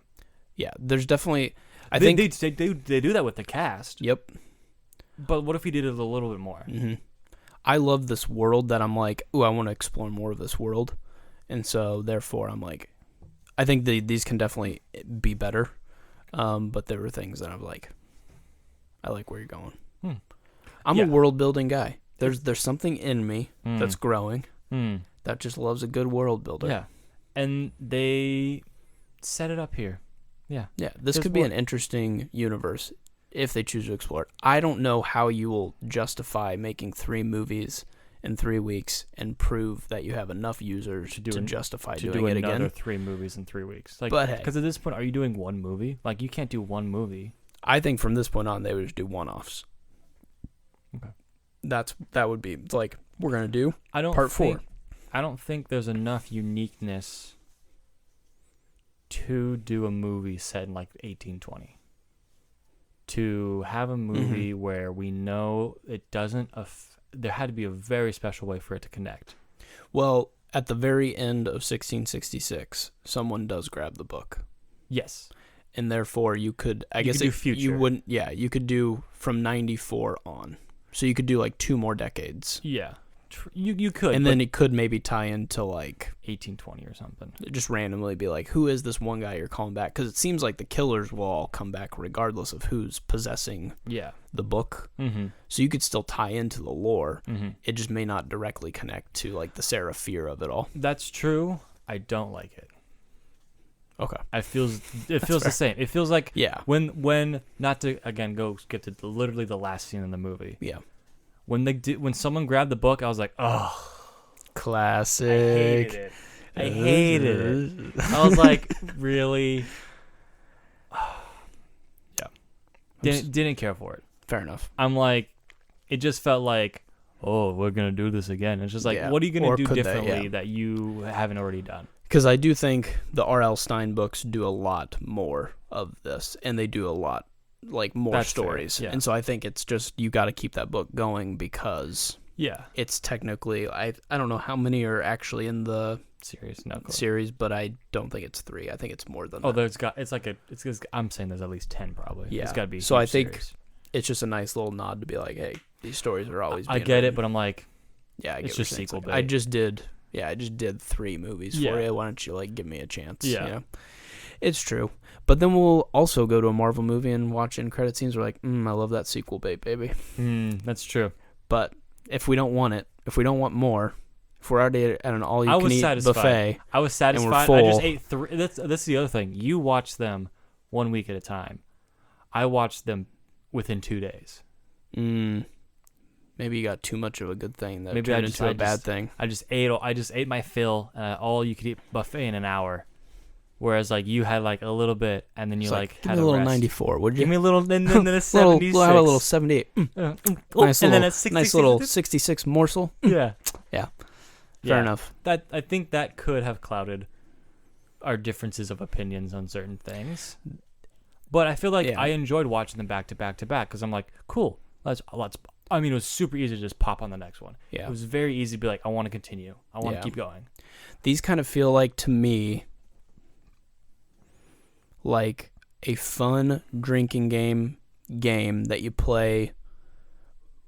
Yeah. There's definitely. I think think they do that with the cast. Yep. But what if we did it a little bit more? Mm-hmm. I love this world that I'm like, ooh, I want to explore more of this world, and so therefore I'm like, I think these can definitely be better. But there were things that I'm like, I like where you're going. I'm a world building guy. There's something in me that's growing that just loves a good world builder. Yeah, and they set it up here. Yeah, yeah. This could be an interesting universe if they choose to explore it. I don't know how you will justify making 3 movies in 3 weeks and prove that you have enough users to justify doing it again. Another 3 movies in 3 weeks. Like, but hey, because at this point, are you doing one movie? Like, you can't do one movie. I think from this point on, they would just do one-offs. Okay, that would be like we're gonna do part 4. I don't think there's enough uniqueness to do a movie set in like 1820. To have a movie where we know it doesn't. There had to be a very special way for it to connect. Well, at the very end of 1666, someone does grab the book. Yes. And therefore, you could, I guess, do future. You wouldn't. Yeah, you could do from 94 on. So you could do like 2 more decades. Yeah, you could. And then it could maybe tie into like 1820 or something. Just randomly be like, who is this one guy you're calling back? Because it seems like the killers will all come back regardless of who's possessing the book. Mm-hmm. So you could still tie into the lore. Mm-hmm. It just may not directly connect to like the Sarah fear of it all. That's true. I don't like it. Okay. It feels the same. It feels like when not to again go skip to literally the last scene in the movie. Yeah. When someone grabbed the book, I was like, oh, classic. I hated it. I was like, really? Yeah. Didn't care for it. Fair enough. I'm like, it just felt like, oh, we're gonna do this again. It's just like, what are you gonna do differently that you haven't already done? Because I do think the R.L. Stein books do a lot more of this, and they do a lot, like, more stories. Yeah. And so I think it's just, you got to keep that book going because it's technically, I don't know how many are actually in the series, but I don't think it's 3. I think it's more than that. I'm saying there's at least 10 probably. Yeah. It's got to be. So I think it's just a nice little nod to be like, hey, these stories are always I get it, but I'm like, yeah, I get it's just sequel bait. I just did 3 movies for you. Why don't you like give me a chance? Yeah. You know? It's true. But then we'll also go to a Marvel movie and watch end credit scenes. We're like, I love that sequel bait, baby. That's true. But if we don't want it, if we don't want more, if we're already at an all-you-can-eat buffet, I was satisfied. And we're full, I just ate 3. That's the other thing. You watch them 1 week at a time. I watched them within 2 days. Maybe you got too much of a good thing that turned into a bad thing. I just ate my fill, all you could eat buffet in an hour. Whereas like you had like a little bit, and then you like had me a little rest. 94, would you? Give me a little, then a 76. Have a little 78. Nice and little, then a 66. Nice little 66 morsel. Yeah. Fair enough. That I think that could have clouded our differences of opinions on certain things. But I feel like I enjoyed watching them back to back to back because I'm like, cool. Let's. I mean, it was super easy to just pop on the next one. Yeah. It was very easy to be like, I want to continue. I want to keep going. These kind of feel like, to me, like a fun drinking game that you play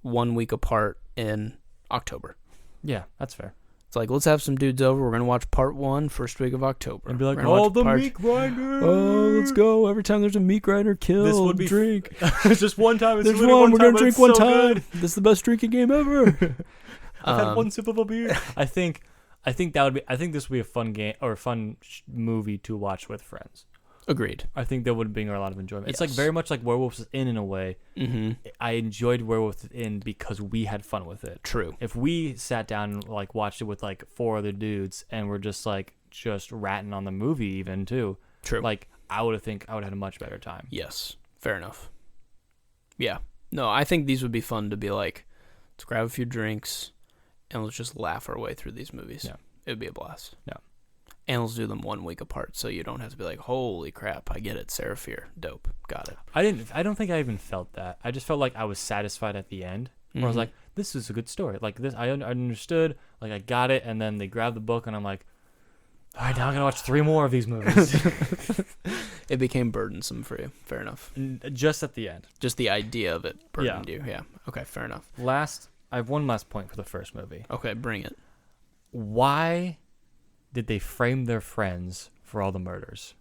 1 week apart in October. Yeah, that's fair. It's like, let's have some dudes over. We're going to watch part 1 first week of October. And be like, the meat grinder. Oh, let's go. Every time there's a meat grinder, kill, drink. It's just one time. There's one. We're going to drink one time. This is the best drinking game ever. I've had one sip of a beer. I think that would be. I think this would be a fun game or a fun movie to watch with friends. Agreed. I think that would bring a lot of enjoyment. Yes. It's like very much like Werewolves Within in a way. Mm-hmm. I enjoyed Werewolves Within because we had fun with it. True. If we sat down and like watched it with like 4 other dudes and we're just like just ratting on the movie even too. True. Like I would have had a much better time. Yes. Fair enough. Yeah. No, I think these would be fun to be like, let's grab a few drinks and let's just laugh our way through these movies. Yeah. It would be a blast. Yeah. And let's do them 1 week apart so you don't have to be like, holy crap, I get it. Sarah Fear. Dope. Got it. I don't think I even felt that. I just felt like I was satisfied at the end. Where I was like, this is a good story. Like this, I understood. Like I got it. And then they grabbed the book, and I'm like, all right, now I'm gonna watch 3 more of these movies. It became burdensome for you. Fair enough. Just at the end. Just the idea of it burdened you. Yeah. Okay. Fair enough. I have one last point for the first movie. Okay. Bring it. Why did they frame their friends for all the murders?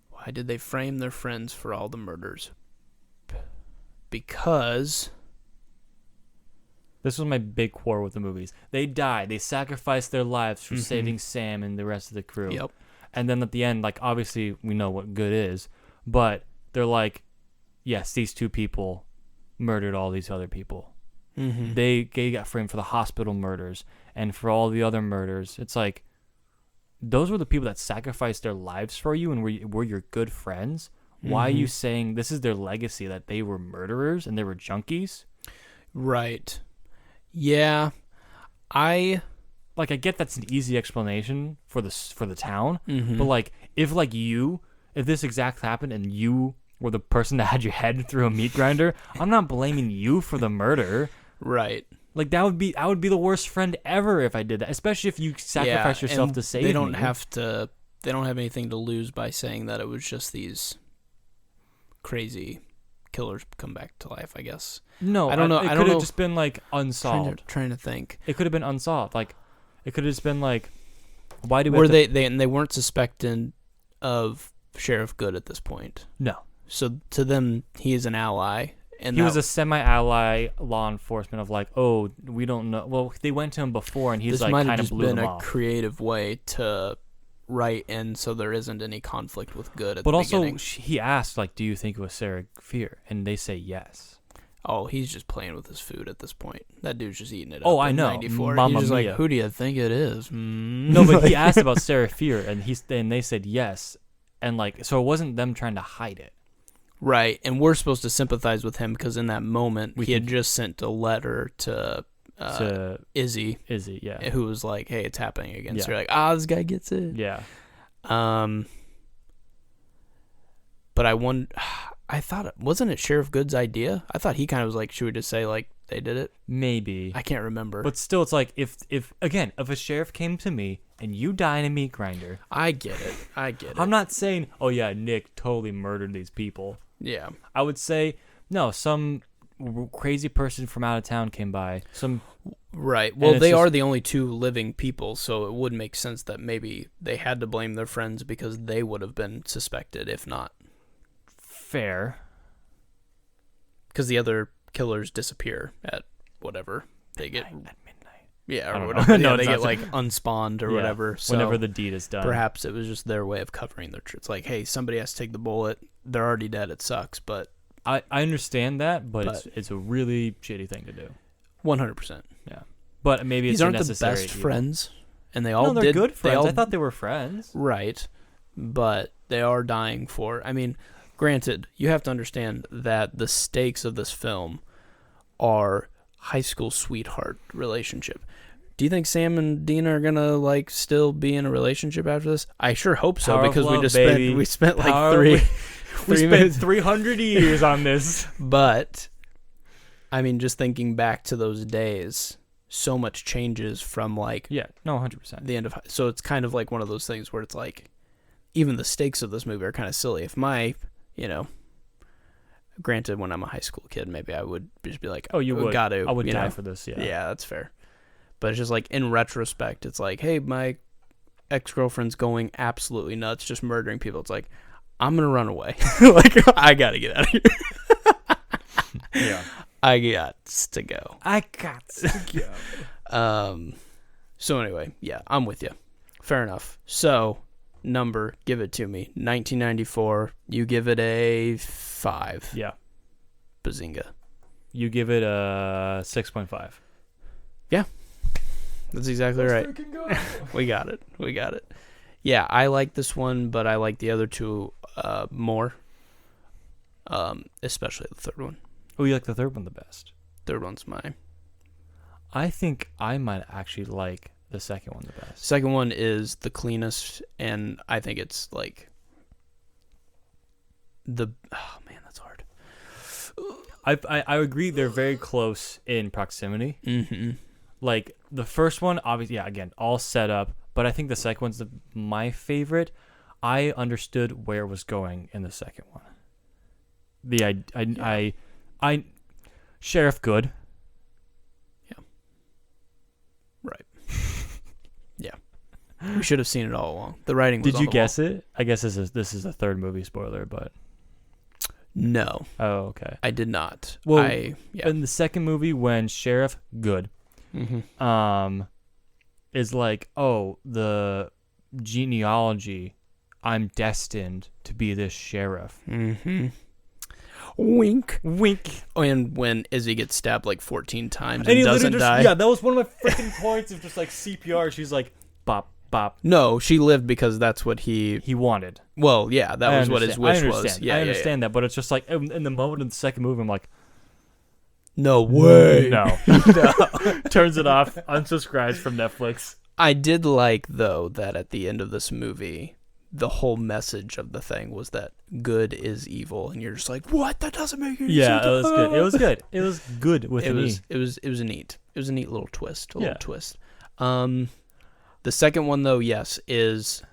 Why did they frame their friends for all the murders? Because this was my big quarrel with the movies. They died. They sacrificed their lives for saving Sam and the rest of the crew. Yep. And then at the end, like, obviously we know what good is, but they're like, yes, these 2 people murdered all these other people. Mm-hmm. They got framed for the hospital murders and for all the other murders. It's like, those were the people that sacrificed their lives for you and were your good friends. Why are you saying this is their legacy, that they were murderers and they were junkies? Right. Yeah. I get that's an easy explanation for the town, Mm-hmm. but like if this exact happened and you were the person that had your head through a meat grinder, I'm not blaming you for the murder. Right. Like I would be the worst friend ever if I did that, especially if you sacrifice yourself to save me. They don't have anything to lose by saying that it was just these crazy killers come back to life, I guess. No, I don't know. It could have just been like unsolved. Trying to think. It could have been unsolved. Like it could have just been like, why do we? Were they weren't suspected of Sheriff Good at this point? No. So to them, he is an ally. And he was a semi-ally law enforcement of like, oh, we don't know. Well, they went to him before, and he's like kind of blew them off. This might have just been a creative way to write in so there isn't any conflict with Good at the But beginning. also, he asked, like, do you think it was Sarah Fear? And they say yes. Oh, he's just playing with his food at this point. That dude's just eating it up. Oh, I know. 94. Mamma he's just mia. like, who do you think it is? No, but he asked about Sarah Fear, and they said yes. And, like, so it wasn't them trying to hide it. Right, and we're supposed to sympathize with him because in that moment he had just sent a letter to Izzy. Izzy, yeah. Who was like, hey, it's happening again. Yeah. So you're like, this guy gets it. Yeah. But I thought, wasn't it Sheriff Good's idea? I thought he kind of was like, should we just say, like, they did it? Maybe. I can't remember. But still, it's like, if a sheriff came to me and you die in a meat grinder. I get it. I'm not saying, oh yeah, Nick totally murdered these people. Yeah. I would say, no, some crazy person from out of town came by. Right. Well, they are the only 2 living people, so it would make sense that maybe they had to blame their friends because they would have been suspected, if not. Fair. Because the other killers disappear at whatever. They get... At midnight. Yeah, or No, whatever. Yeah, they get, like, unspawned or yeah, whatever. So whenever the deed is done. Perhaps it was just their way of covering their truth. It's like, hey, somebody has to take the bullet. They're already dead. It sucks, but... I understand that, but it's a really shitty thing to do. 100%. Yeah. But maybe it's these aren't the best friends, and they all they're good friends. I thought they were friends. Right, but they are dying for... I mean, granted, you have to understand that the stakes of this film are high school sweetheart relationship. Do you think Sam and Dina are gonna like still be in a relationship after this? I sure hope so. Power because love, we just baby. spent like Power three we spent minutes. 300 years on this. But I mean, just thinking back to those days, so much changes from like 100%. the end of. So it's kind of like one of those things where it's like, even the stakes of this movie are kind of silly. If my, granted, when I'm a high school kid, maybe I would just be like, oh, you would. Got to. I would die for this. Yeah. Yeah, that's fair. But it's just like, in retrospect, it's like, hey, my ex-girlfriend's going absolutely nuts, just murdering people. It's like, I'm going to run away. Like, I got to get out of here. Yeah. I got to go. So anyway, yeah, I'm with you. Fair enough. So, number, give it to me. 1994, you give it a 5. Yeah. Bazinga. You give it a 6.5. Yeah. That's exactly right. Freaking go. We got it. Yeah, I like this one, but I like the other two more. Especially the third one. Oh, you like the third one the best? Third one's mine. I think I might actually like the second one the best. Second one is the cleanest, and I think it's like oh man, that's hard. I agree they're very close in proximity. Mm-hmm. Like the first one, obviously, yeah, again, all set up, but I think the second one's my favorite. I understood where it was going in the second one. I Sheriff Good. Yeah. Right. Yeah. We should have seen it all along. The writing was Did you guess it? I guess this is a third movie spoiler, but no. Oh, okay. I did not. Well, yeah. In the second movie, when Sheriff Good, is like, oh, the genealogy, I'm destined to be this sheriff. Mm-hmm. Wink. Wink. Oh, and when Izzy gets stabbed like 14 times And and doesn't die. Yeah, that was one of my freaking points of just like CPR. She's like, bop, bop. No, she lived because that's what he wanted. Well, yeah, that was what his wish was. Yeah, I understand that, but it's just like in the moment of the second movie, I'm like, no way. No. Turns it off. Unsubscribes from Netflix. I did like, though, that at the end of this movie, the whole message of the thing was that good is evil, and you're just like, what? That doesn't make any sense. Yeah, it was good. It was good. It was good with me. It was a neat little twist. Little twist. The second one, though, yes, is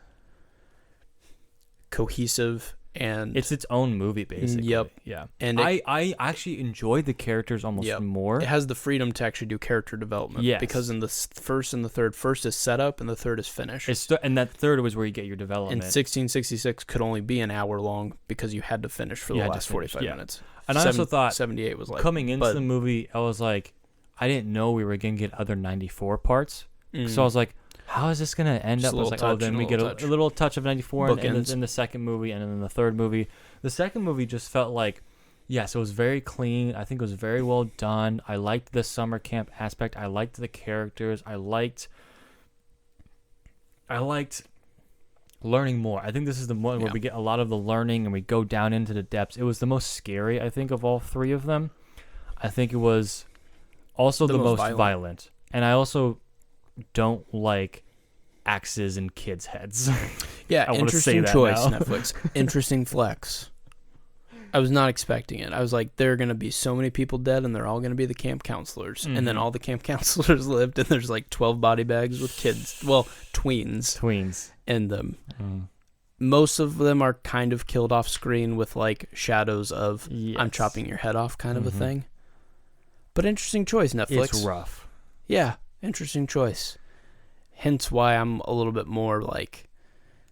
cohesive, and it's its own movie, basically. Yep. Yeah. And I actually enjoyed the characters almost more. It has the freedom to actually do character development. Yes. Because in the first and the third, first is setup and the third is finish. And that third was where you get your development. And 1666 could only be an hour long because you had to finish for the last 45 minutes. And I also thought 78 was like coming into the movie, I was like, I didn't know we were gonna get other 94 parts. So I was like, how is this gonna end up? I was like, then we get a little touch of 94 in the second movie, and then in the third movie. The second movie just felt like, yes, it was very clean. I think it was very well done. I liked the summer camp aspect. I liked the characters. I liked learning more. I think this is the one where we get a lot of the learning and we go down into the depths. It was the most scary, I think, of all three of them. I think it was also the most violent. And I also don't like axes in kids' heads. Yeah, interesting choice, Netflix. Interesting flex. I was not expecting it. I was like, there are going to be so many people dead, and they're all going to be the camp counselors. Mm-hmm. And then all the camp counselors lived, and there's like 12 body bags with kids. Well, tweens in them. Most of them are kind of killed off screen with like shadows of I'm chopping your head off kind of a thing. But interesting choice, Netflix. It's rough. Yeah, interesting choice. Hence why I'm a little bit more like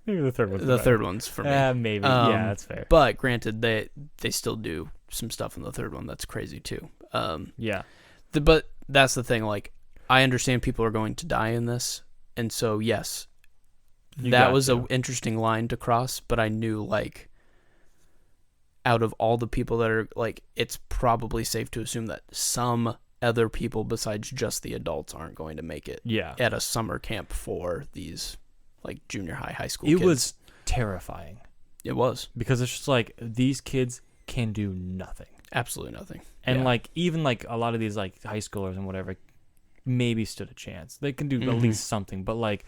maybe the third one's third one's for me. Maybe. Yeah, that's fair. But granted, they still do some stuff in the third one that's crazy too. Yeah. But that's the thing. Like, I understand people are going to die in this, and so yes, that was an interesting line to cross. But I knew, like, out of all the people that are like, it's probably safe to assume that some other people besides just the adults aren't going to make it. Yeah. At a summer camp for these like junior high school kids. It was terrifying. It was. Because it's just like these kids can do nothing. Absolutely nothing. And like even like a lot of these like high schoolers and whatever maybe stood a chance. They can do at least something, but like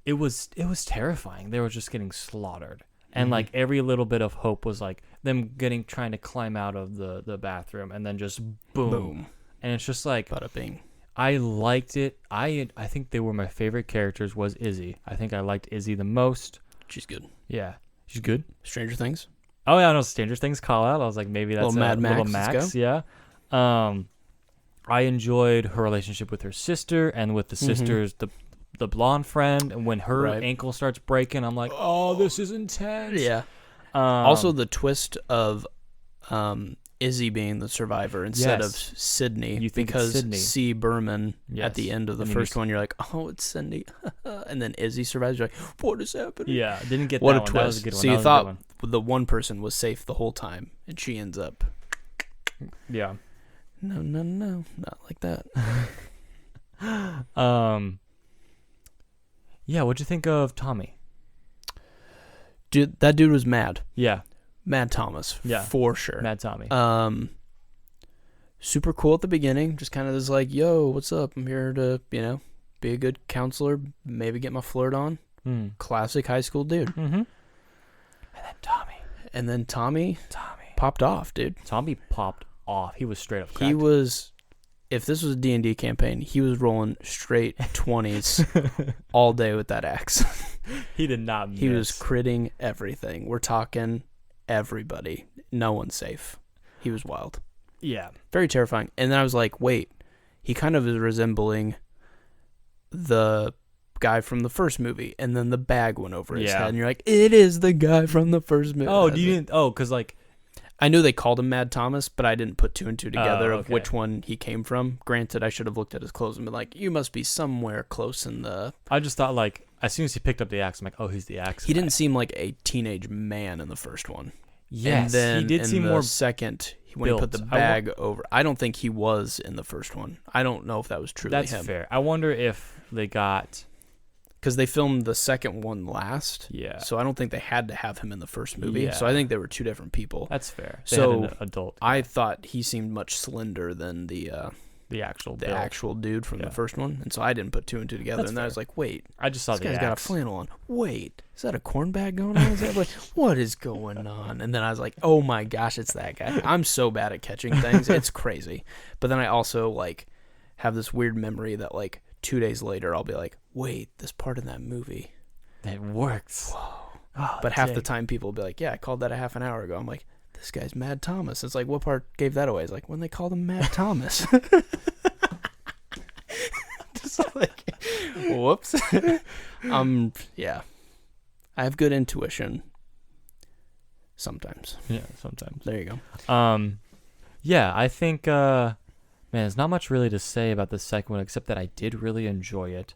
it was terrifying. They were just getting slaughtered. And like every little bit of hope was like them trying to climb out of the bathroom and then just boom. And it's just like, bada bing. I liked it. I think they were my favorite characters was Izzy. I think I liked Izzy the most. She's good. Yeah. She's good. Stranger Things. Oh, yeah, I know Stranger Things call out. I was like, maybe that's little Mad Max. Little Max. Yeah. I enjoyed her relationship with her sister and with the sisters, the blonde friend. And when her ankle starts breaking, I'm like, oh, this is intense. Yeah. Also, the twist of Izzy being the survivor instead of Sydney, because Sydney. C. Berman at the end of the first one, you're like, oh, it's Cindy, and then Izzy survives. You're like, what is happening? Yeah, didn't get what that a one. twist. That was a good one. So you thought the one person was safe the whole time, and she ends up. Yeah. No, not like that. Yeah, what'd you think of Tommy? Dude, that dude was mad. Yeah. Mad Thomas. Yeah. For sure. Mad Tommy. Super cool at the beginning. Just kind of this like, yo, what's up? I'm here to, be a good counselor. Maybe get my flirt on. Classic high school dude. Mm-hmm. And then Tommy popped off, dude. Tommy popped off. He was straight up cracked. He was, if this was a D&D campaign, he was rolling straight 20s all day with that axe. He did not miss. He was critting everything. We're talking everybody. No one's safe. He was wild. Yeah. Very terrifying. And then I was like, wait, he kind of is resembling the guy from the first movie. And then the bag went over his head. And you're like, it is the guy from the first movie. Oh, you didn't? Oh, because like... I knew they called him Mad Thomas, but I didn't put two and two together of which one he came from. Granted, I should have looked at his clothes and been like, you must be somewhere close in the... I just thought, like, as soon as he picked up the axe, I'm like, oh, he's the axe He guy. didn't seem like a teenage man in the first one. Yes, and then he did seem more second, when he put the bag over... I don't think he was in the first one. I don't know if that was truly him. That's fair. I wonder if they got... Because they filmed the second one last. Yeah. So I don't think they had to have him in the first movie. Yeah. So I think they were two different people. That's fair. They So had an adult. I thought he seemed much slender than the actual dude from the first one. And so I didn't put two and two together. That's and then I was like, wait. I just saw this the guy's got a flannel on. Wait, is that a corn bag going on? Is that like, what is going on? And then I was like, oh my gosh, it's that guy. I'm so bad at catching things. It's crazy. But then I also like have this weird memory that like 2 days later I'll be like, wait, this part in that movie. It works. Whoa. Oh, but half the time people will be like, yeah, I called that a half an hour ago. I'm like, this guy's Mad Thomas. It's like, what part gave that away? It's like, when they called him Mad Thomas. Just like, whoops. Yeah. I have good intuition. Sometimes. Yeah, sometimes. There you go. Yeah, I think, man, there's not much really to say about the second one, except that I did really enjoy it.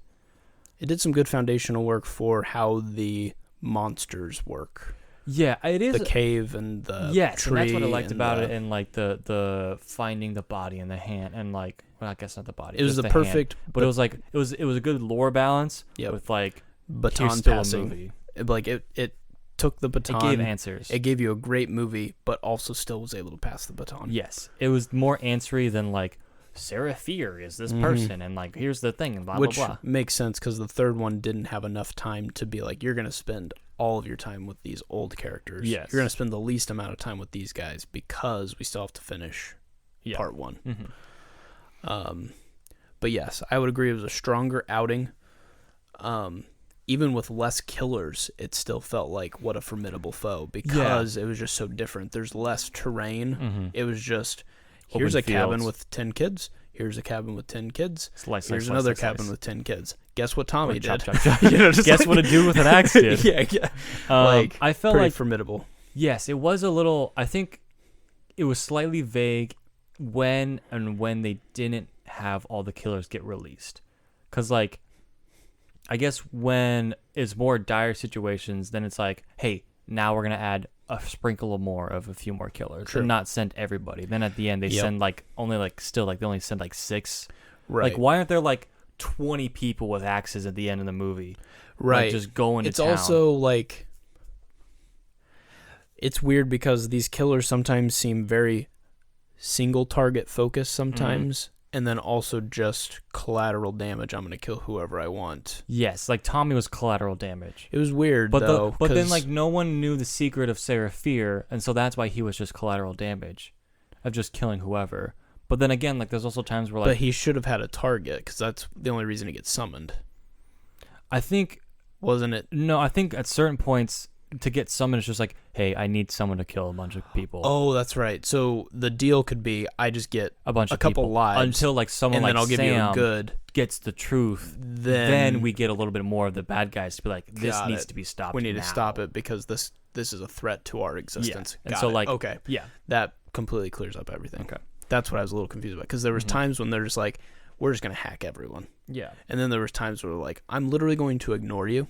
It did some good foundational work for how the monsters work. Yeah, it is the cave and the yes, tree. And that's what I liked about it, and like the finding the body and the hand, and like, well, I guess not the body. It was the hand. perfect, but it was like it was a good lore balance. Yep. With like baton passing. It took the baton. It gave answers. It gave you a great movie, but also still was able to pass the baton. Yes, it was more answery than like Sarah Fear is this person, and like here's the thing, and blah Which blah blah. Makes sense because the third one didn't have enough time to be like, you're gonna spend all of your time with these old characters. Yes, you're gonna spend the least amount of time with these guys because we still have to finish part one. Mm-hmm. But yes, I would agree it was a stronger outing. Even with less killers, it still felt like what a formidable foe because it was just so different. There's less terrain. Mm-hmm. It was just, here's a cabin with 10 kids. Here's a cabin with 10 kids. Here's another cabin with 10 kids. Guess what Tommy did? Chop, chop, chop. Guess what a dude with an axe did. Yeah. I felt pretty like formidable. Yes, it was a little. I think it was slightly vague when they didn't have all the killers get released, because like, I guess when it's more dire situations, then it's like, hey, now we're gonna add a sprinkle more of a few more killers. True. And not send everybody. Then at the end they send like only like still like they only send like 6. Right. Like why aren't there like 20 people with axes at the end of the movie? Right. Like, just going to it's town. Also like, it's weird because these killers sometimes seem very single target focused sometimes. And then also just collateral damage. I'm going to kill whoever I want. Yes, like Tommy was collateral damage. It was weird, but then like no one knew the secret of Sarah Fear, and so that's why he was just collateral damage, of just killing whoever. But then again, like there's also times where like... But he should have had a target, because that's the only reason he gets summoned. I think... Wasn't it? No, I think at certain points... To get summoned, it's just like, hey, I need someone to kill a bunch of people. Oh, that's right. So the deal could be, I just get a couple people, lives until like someone and like then I'll Sam give you a good gets the truth. Then we get a little bit more of the bad guys to be like, this needs to be stopped. We need to stop it because this is a threat to our existence. Yeah. And so like, okay, yeah, that completely clears up everything. Okay, that's what I was a little confused about, because there was times when they're just like, we're just gonna hack everyone. Yeah, and then there was times where like, I'm literally going to ignore you.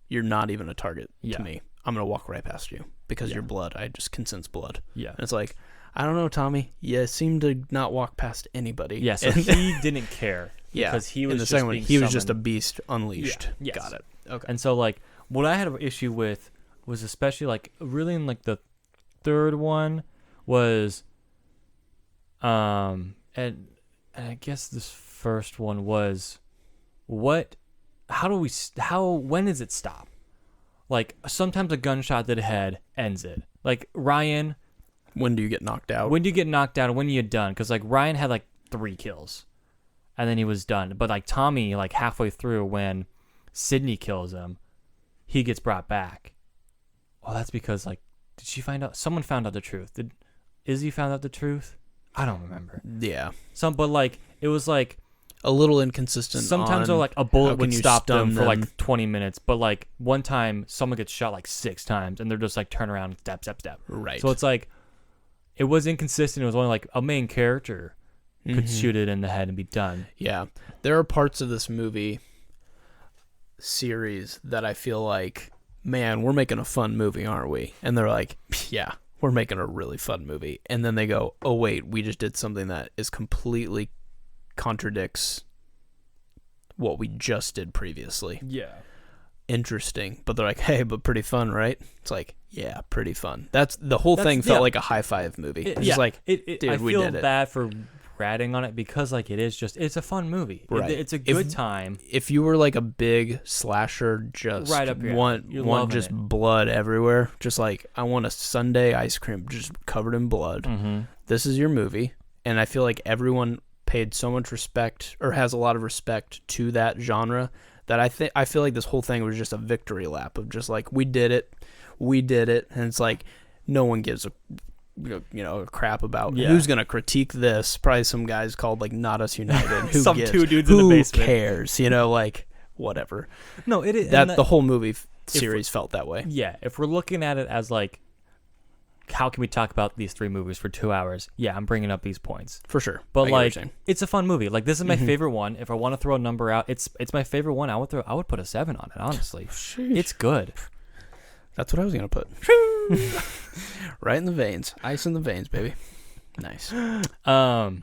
You're not even a target to me. I'm going to walk right past you because you're blood. I just can sense blood. Yeah. And it's like, I don't know, Tommy. You seem to not walk past anybody. Yeah, so he didn't care. Yeah. Because he was in the just second one, he was just a beast unleashed. Yeah. Yes. Got it. Okay. And so, like, what I had an issue with was especially like really in like the third one was and I guess this first one was when does it stop? Like sometimes a gunshot to the head ends it. Like Ryan, When do you get knocked out? when do you get knocked out and when are you done? Because like Ryan had like 3 kills and then he was done. But like Tommy, like halfway through when Sydney kills him, he gets brought back. Well, that's because like, did she find out? Someone found out the truth. Did Izzy found out the truth? I don't remember. Yeah. But like it was like A little inconsistent. sometimes on like a how bullet can would you stop them stun for like 20 minutes, but like one time someone gets shot like 6 times and they're just like turn around, step. Right. So it's like it was inconsistent. It was only like a main character could shoot it in the head and be done. Yeah. There are parts of this movie series that I feel like, man, we're making a fun movie, aren't we? And they're like, yeah, we're making a really fun movie. And then they go, oh, wait, we just did something that is completely contradicts what we just did previously. Yeah. Interesting. But they're like, hey, but pretty fun, right? It's like, yeah, pretty fun. That's the whole thing felt like a high five movie. It's just like, dude, I we feel did it. bad for ratting on it because like it's a fun movie. Right. It's a good time. If you were like a big slasher, just Right up your want alley. You're loving just it. blood everywhere, just like I want a sundae ice cream just covered in blood. Mm-hmm. This is your movie, and I feel like everyone paid so much respect or has a lot of respect to that genre that I feel like this whole thing was just a victory lap of just like we did it, and it's like no one gives a crap about who's gonna critique this. Probably some guys called like Not Us United. Who Some gives? 2 dudes Who in the basement. cares? Like whatever. No, it is That the whole movie series felt that way. Yeah, if we're looking at it as like, how can we talk about these 3 movies for 2 hours? Yeah, I'm bringing up these points For sure. but I get what you're like saying. it's a fun movie. Like this is my favorite one. If I want to throw a number out, it's my favorite one. I would put a 7 on it. Honestly, it's good. That's what I was gonna put. Right in the veins, ice in the veins, baby. Nice. Man,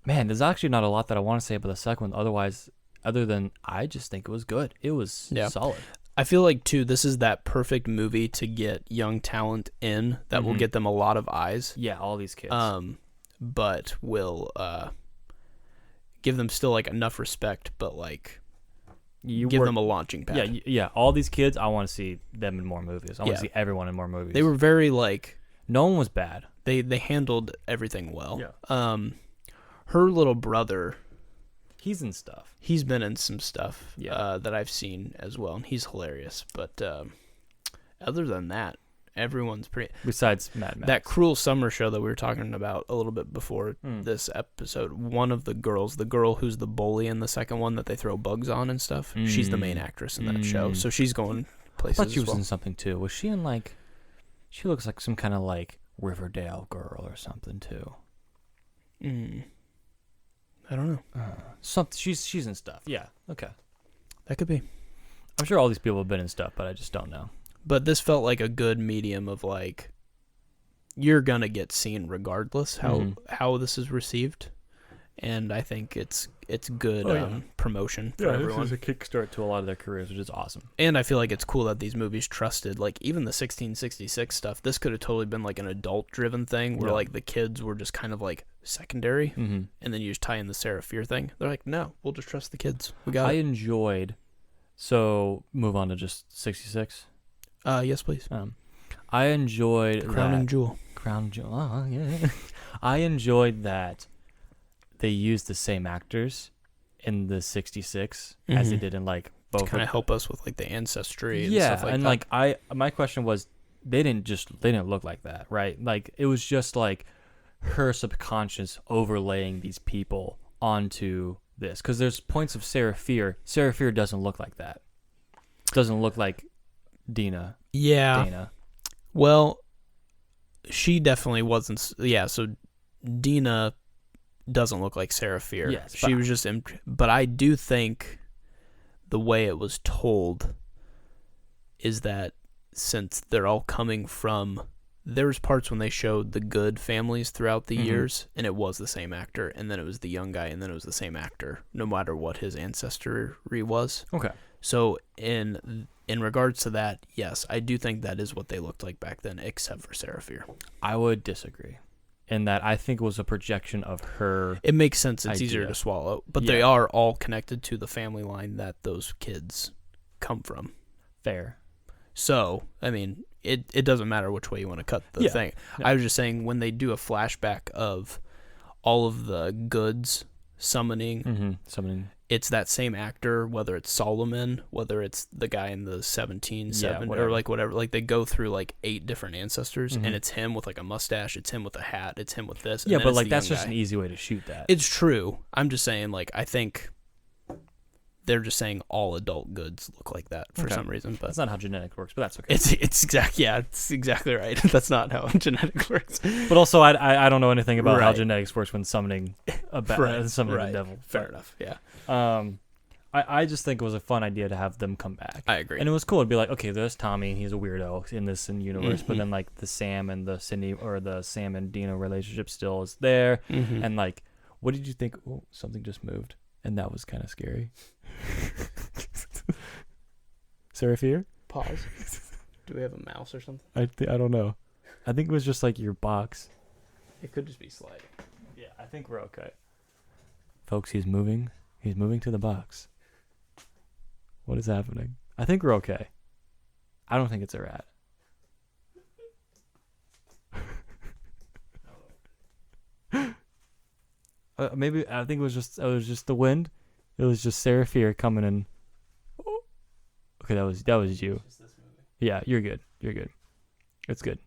there's actually not a lot that I want to say about the second one. Other than I just think it was good. It was solid. I feel like too, this is that perfect movie to get young talent in that will get them a lot of eyes. Yeah, all these kids. But will give them still like enough respect, but like give them a launching pad. Yeah. All these kids, I want to see them in more movies. I want to see everyone in more movies. They were very like. No one was bad. They handled everything well. Yeah. Her little brother, He's in stuff. he's been in some stuff Yeah. that I've seen as well, and he's hilarious. But other than that, everyone's pretty. Besides Mad Max. That Cruel Summer show that we were talking about a little bit before this episode, one of the girl who's the bully in the second one that they throw bugs on and stuff, she's the main actress in that show, so she's going places I thought she as was well. in something too. Was she in like? She looks like some kind of like Riverdale girl or something too. I don't know. Something. She's in stuff. Yeah. Okay. That could be. I'm sure all these people have been in stuff, but I just don't know. But this felt like a good medium of like, you're gonna get seen regardless how this is received, and I think it's good promotion for everyone. This is a kickstart to a lot of their careers, which is awesome. And I feel like it's cool that these movies trusted, like even the 1666 stuff. This could have totally been like an adult-driven thing where like the kids were just kind of like secondary, and then you just tie in the Sarah Fear thing. They're like, no, we'll just trust the kids. We got it. enjoyed. So move on to just 66. Yes, please. I enjoyed Crowning that. jewel. Crown Jewel. Oh, yeah. I enjoyed that they used the same actors in the 66 as they did in like both. Kind of help us with like the ancestry and stuff like and that. like my question was, they didn't look like that, right? Like it was just like her subconscious overlaying these people onto this, because there's points of Sarah Fear. Sarah Fear doesn't look like that. Doesn't look like Dana. Well, she definitely wasn't. Yeah, so Dina doesn't look like Sarah Fear. Yes, she was just. But I do think the way it was told is that since they're all coming from, there's parts when they showed the good families throughout the years, and it was the same actor, and then it was the young guy, and then it was the same actor, no matter what his ancestry was. Okay. So in in regards to that, yes, I do think that is what they looked like back then, except for Sarah Fear. I would disagree in that I think it was a projection of her. It makes sense. It's idea. easier to swallow. But they are all connected to the family line that those kids come from. Fair. So, I mean, it doesn't matter which way you want to cut the thing. Yeah. I was just saying when they do a flashback of all of the goods summoning, it's that same actor, whether it's Solomon, whether it's the guy in the 17-7, or like whatever. Like they go through like 8 different ancestors, and it's him with like a mustache, it's him with a hat, it's him with this. Yeah, and but like that's just an easy way to shoot that. It's true. I'm just saying, like, I think they're just saying all adult goods look like that for some reason. But that's not how genetics works, but that's okay. It's exactly right. That's not how genetics works. But also, I don't know anything about how genetics works when summoning summoning the devil. Fair enough. Yeah. I just think it was a fun idea to have them come back. I agree. And it was cool. It'd be like, okay, there's Tommy, and he's a weirdo in this universe, but then like the Sam and the Sydney or the Sam and Dino relationship still is there. And like, what did you think? Oh, something just moved, and that was kind of scary. Sarah Fear? Pause. Do we have a mouse or something? I don't know. I think it was just like your box. It could just be sliding. Yeah, I think we're okay. Folks, he's moving. He's moving to the box. What is happening? I think we're okay. I don't think it's a rat. Maybe I think it was just the wind. It was just Sarah Fear coming in. Oh. Okay, that was you. Yeah, you're good. You're good. It's good.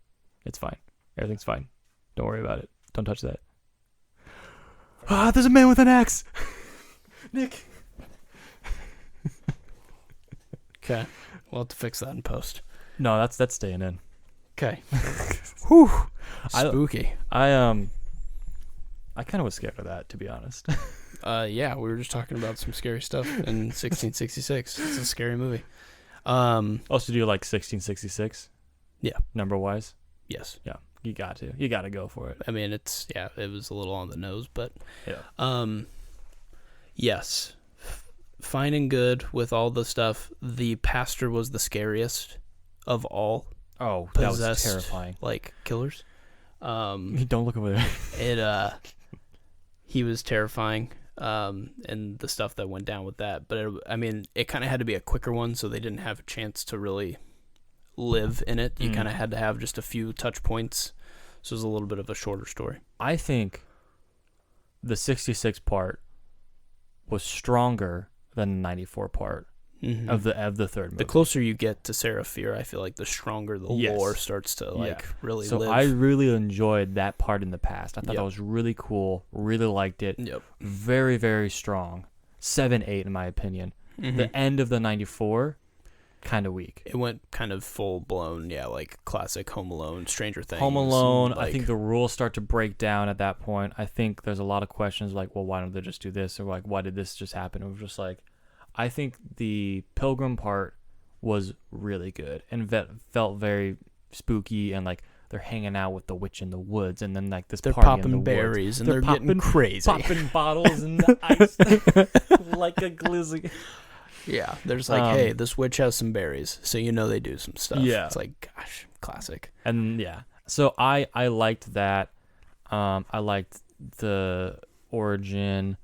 It's fine. Everything's fine. Don't worry about it. Don't touch that. Ah, there's a man with an axe. Nick. Okay, we'll have to fix that in post. No, that's staying in. Okay. Whew. Spooky. I kind of was scared of that, to be honest. Yeah, we were just talking about some scary stuff in 1666. It's a scary movie. Also, do you like 1666? Yeah. Number wise? Yes. Yeah. You got to go for it. I mean, it was a little on the nose, but yeah. Yes. Fine and good with all the stuff. The pastor was the scariest of all. Oh, that was terrifying. Like killers. Don't look over there. He was terrifying. And the stuff that went down with that, but it kind of had to be a quicker one, so they didn't have a chance to really live in it. You kind of had to have just a few touch points, so it was a little bit of a shorter story. I think the 66 part was stronger than the 94 part of the third movie. The closer you get to Sarah Fear, I feel like the stronger the lore starts to really live. So I really enjoyed that part in the past. I thought that was really cool. Really liked it. Yep. Very, very strong. 7-8 in my opinion. The end of the 94, kind of weak. It went kind of full blown, like classic Home Alone, Stranger Things. Home Alone, I think the rules start to break down at that point. I think there's a lot of questions like, well, why don't they just do this? Or like, why did this just happen? It was just like, I think the Pilgrim part was really good and felt very spooky, and like they're hanging out with the witch in the woods, and then like this they're party popping in the berries woods. and they're getting crazy, popping bottles in the ice like a glizzy. Yeah, there's like, hey, this witch has some berries, so they do some stuff. Yeah, it's like, gosh, classic. And so I liked that. I liked the origin.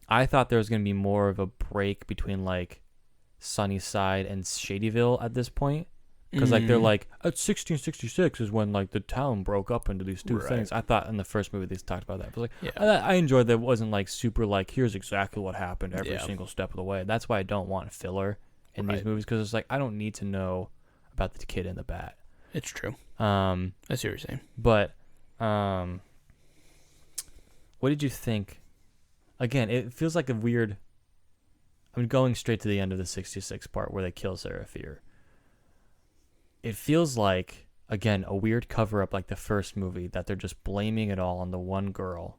I thought there was going to be more of a break between like Sunnyside and Shadyville at this point, because like they're like at 1666 is when like the town broke up into these two things. I thought in the first movie they talked about that, but like I enjoyed that it wasn't like super like here's exactly what happened every single step of the way. That's why I don't want filler in these movies, because it's like I don't need to know about the kid in the bat. It's true. I see what you're saying. But what did you think? Again, it feels like a weird... I'm going straight to the end of the 66 part where they kill Sarah Fear. It feels like, again, a weird cover-up like the first movie, that they're just blaming it all on the one girl,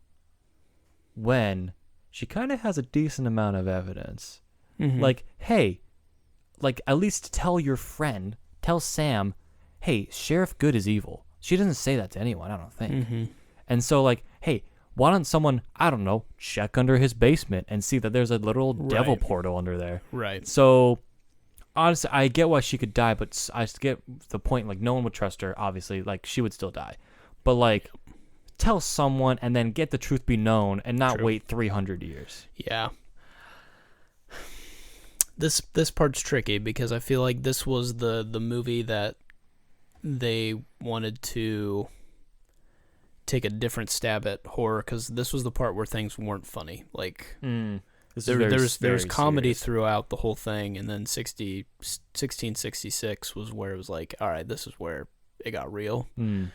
when she kind of has a decent amount of evidence. Like, hey, like at least tell your friend, tell Sam, hey, Sheriff Good is evil. She doesn't say that to anyone, I don't think. And so like, hey, why don't someone, I don't know, check under his basement and see that there's a literal devil portal under there? Right. So honestly, I get why she could die, but I get the point. Like, no one would trust her. Obviously, like she would still die, but like, tell someone and then get the truth be known, and not wait 300 years. Yeah. This part's tricky because I feel like this was the movie that they wanted to take a different stab at horror, because this was the part where things weren't funny. Like there's comedy serious throughout the whole thing, and then 1666 was where it was like, all right, this is where it got real. And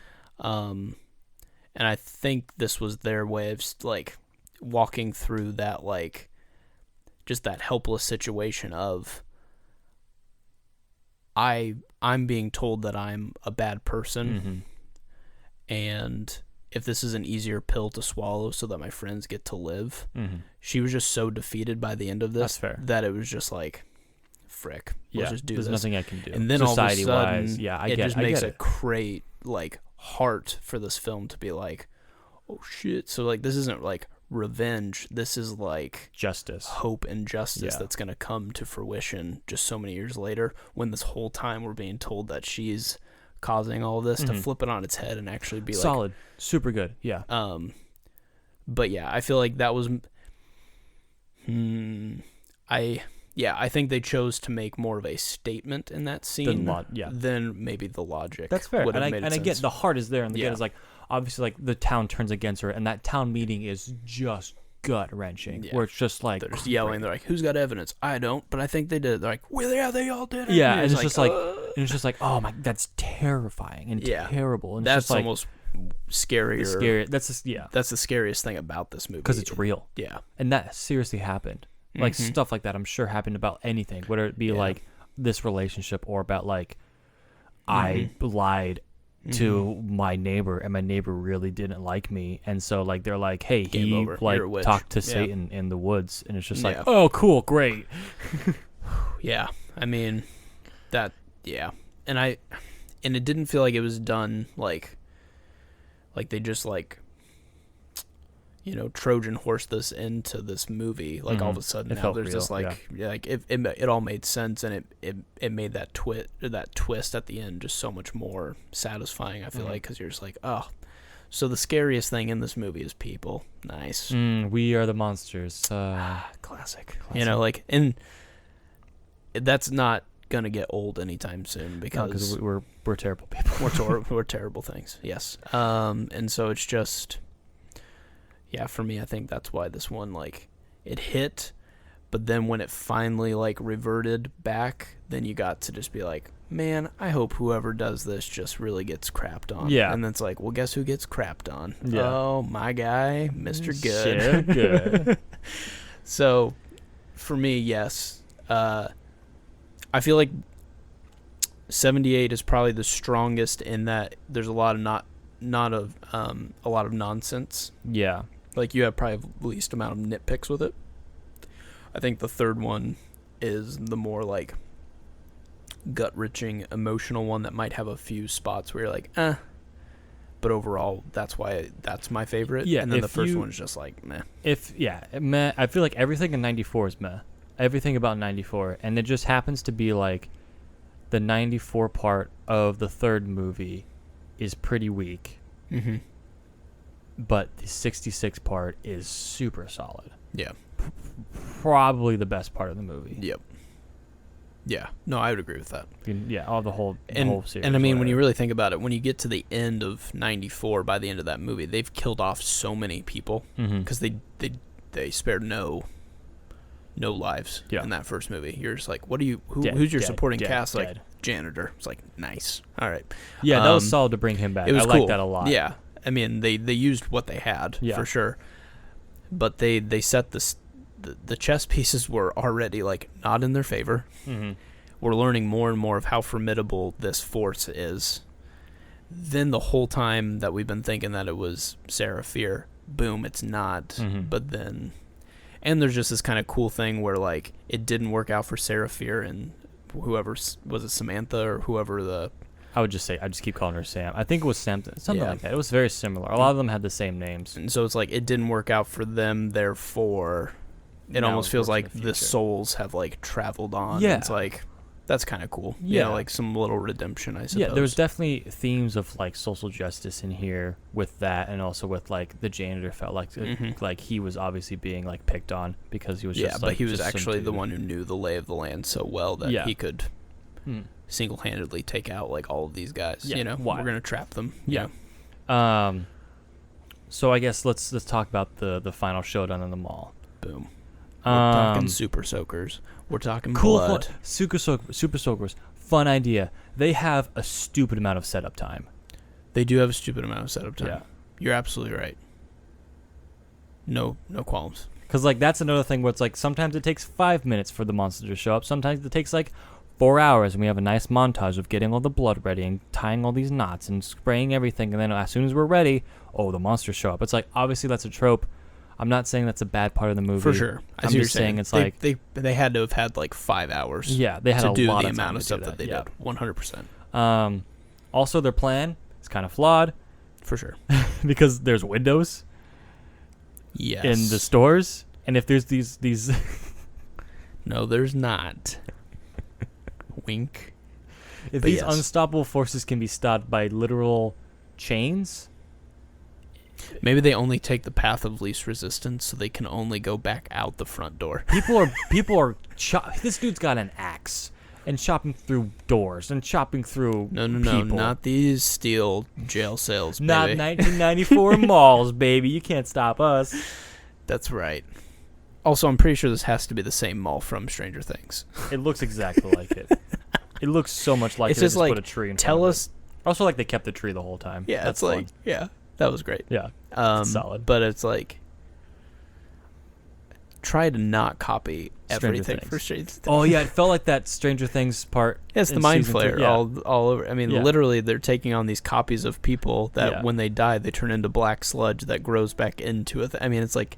I think this was their way of like walking through that, like just that helpless situation of I'm being told that I'm a bad person, and if this is an easier pill to swallow so that my friends get to live. She was just so defeated by the end of this that it was just like, frick, let's just do there's this. nothing I can do. And then all of a sudden, it just makes a it. great like heart for this film to be like, oh shit. So like, this isn't like revenge. This is like justice, hope and justice that's going to come to fruition just so many years later, when this whole time we're being told that she's causing all this, to flip it on its head and actually be like solid, super good. Yeah. But yeah, I feel like that was I think they chose to make more of a statement in that scene than maybe the logic. That's fair. And I get the heart is there, and the gut is like, obviously, like the town turns against her, and that town meeting is just gut wrenching. Where it's just like they're just yelling. They're like, "Who's got evidence? I don't, but I think they did." They're like, "Well, yeah, they all did it." Yeah, and it's just like, oh my, that's terrifying and terrible. And that's it's just almost scarier. That's the scariest thing about this movie, because it's real. Yeah, and that seriously happened. Like stuff like that, I'm sure happened about anything, whether it be like this relationship or about like I lied to my neighbor and my neighbor really didn't like me, and so like they're like, hey, he like talked to Satan in the woods, and it's just like, oh cool, great. I mean that, and it didn't feel like it was done like they just like, you know, Trojan horse this into this movie. Like all of a sudden now there's real, this like it all made sense, and it made that twist at the end just so much more satisfying, I feel like, because you're just like, oh, so the scariest thing in this movie is people. Nice. We are the monsters. Classic. You know, like, and that's not gonna get old anytime soon, because we're terrible people. we're terrible things. Yes. And so it's just, for me, I think that's why this one, like, it hit, but then when it finally, like, reverted back, then you got to just be like, man, I hope whoever does this just really gets crapped on. Yeah. And then it's like, well, guess who gets crapped on? Yeah. Oh, my guy, Mr. Good. Shit, good. So, for me, yes. I feel like 78 is probably the strongest in that there's a lot of a lot of nonsense. Yeah. Like, you have probably the least amount of nitpicks with it. I think the third one is the more, like, gut-wrenching, emotional one that might have a few spots where you're like, but overall, that's why that's my favorite. Yeah, and then the first one's just like, meh. Meh. I feel like everything in 94 is meh. Everything about 94. And it just happens to be, like, the 94 part of the third movie is pretty weak. Mm-hmm. But the 66 part is super solid. Yeah. Probably the best part of the movie. Yep. Yeah. No, I would agree with that. The whole series. And I mean, when you really think about it, when you get to the end of 94, by the end of that movie, they've killed off so many people, because they spared no lives in that first movie. You're just like, who's your supporting cast? Like, janitor. It's like, nice. All right. Yeah, that was solid to bring him back. It was I cool. like that a lot. Yeah. I mean, they used what they had, for sure. But they set the chess pieces were already, like, not in their favor. Mm-hmm. We're learning more and more of how formidable this force is. Then the whole time that we've been thinking that it was Sarah Fear, boom, it's not. Mm-hmm. But then, and there's just this kind of cool thing where, like, it didn't work out for Sarah Fear, and whoever, was it Samantha or whoever I just keep calling her Sam. I think it was something like that. It was very similar. A lot of them had the same names. And so it's like, it didn't work out for them, therefore it almost feels like the souls have, like, traveled on. Yeah. It's like, That's kind of cool. Yeah. Like some little redemption, I suppose. Yeah, there was definitely themes of like social justice in here with that, and also with like the janitor felt like he was obviously being like picked on because he was just but like, he was just some actually the dude. one who knew the lay of the land so well that he could single-handedly take out like all of these guys. Yeah, We're gonna trap them. Yeah. So I guess let's talk about the final showdown in the mall. Boom. We're talking super soakers. We're talking cool blood. Super soakers. Fun idea. They have a stupid amount of setup time. They do have a stupid amount of setup time. Yeah. You're absolutely right. No qualms. Because like that's another thing where it's like sometimes it takes 5 minutes for the monster to show up. Sometimes it takes like 4 hours, and we have a nice montage of getting all the blood ready and tying all these knots and spraying everything. And then as soon as we're ready, the monsters show up. It's like obviously that's a trope. I'm not saying that's a bad part of the movie. For sure. I'm just saying it's like they had to have had like 5 hours. Yeah, they had to a do lot the of time amount of to stuff do that they yeah. did. 100%. Also, their plan is kind of flawed For sure. because there's windows Yes. in the stores, and if there's these No, there's not. Wink. if But these yes. unstoppable forces can be stopped by literal chains. Maybe they only take the path of least resistance, so they can only go back out the front door. People are this dude's got an axe and chopping through doors and chopping through No, people. not these steel jail cells, baby. Not 1994 malls, baby. You can't stop us. That's right. Also, I'm pretty sure this has to be the same mall from Stranger Things. It looks exactly like it. It looks so much like It's it. They just just like, put a tree in tell front of us. it. Also, like they kept the tree the whole time. Yeah, That's it's like, fun. yeah, that was great. Yeah, it's solid. But it's like, try to not copy Stranger everything Things. for Stranger Things. Oh yeah, it felt like that Stranger Things part. It's the in mind season flayer 3. Yeah. all over. I mean, Yeah. literally, they're taking on these copies of people that Yeah. when they die, they turn into black sludge that grows back into I mean, it's like,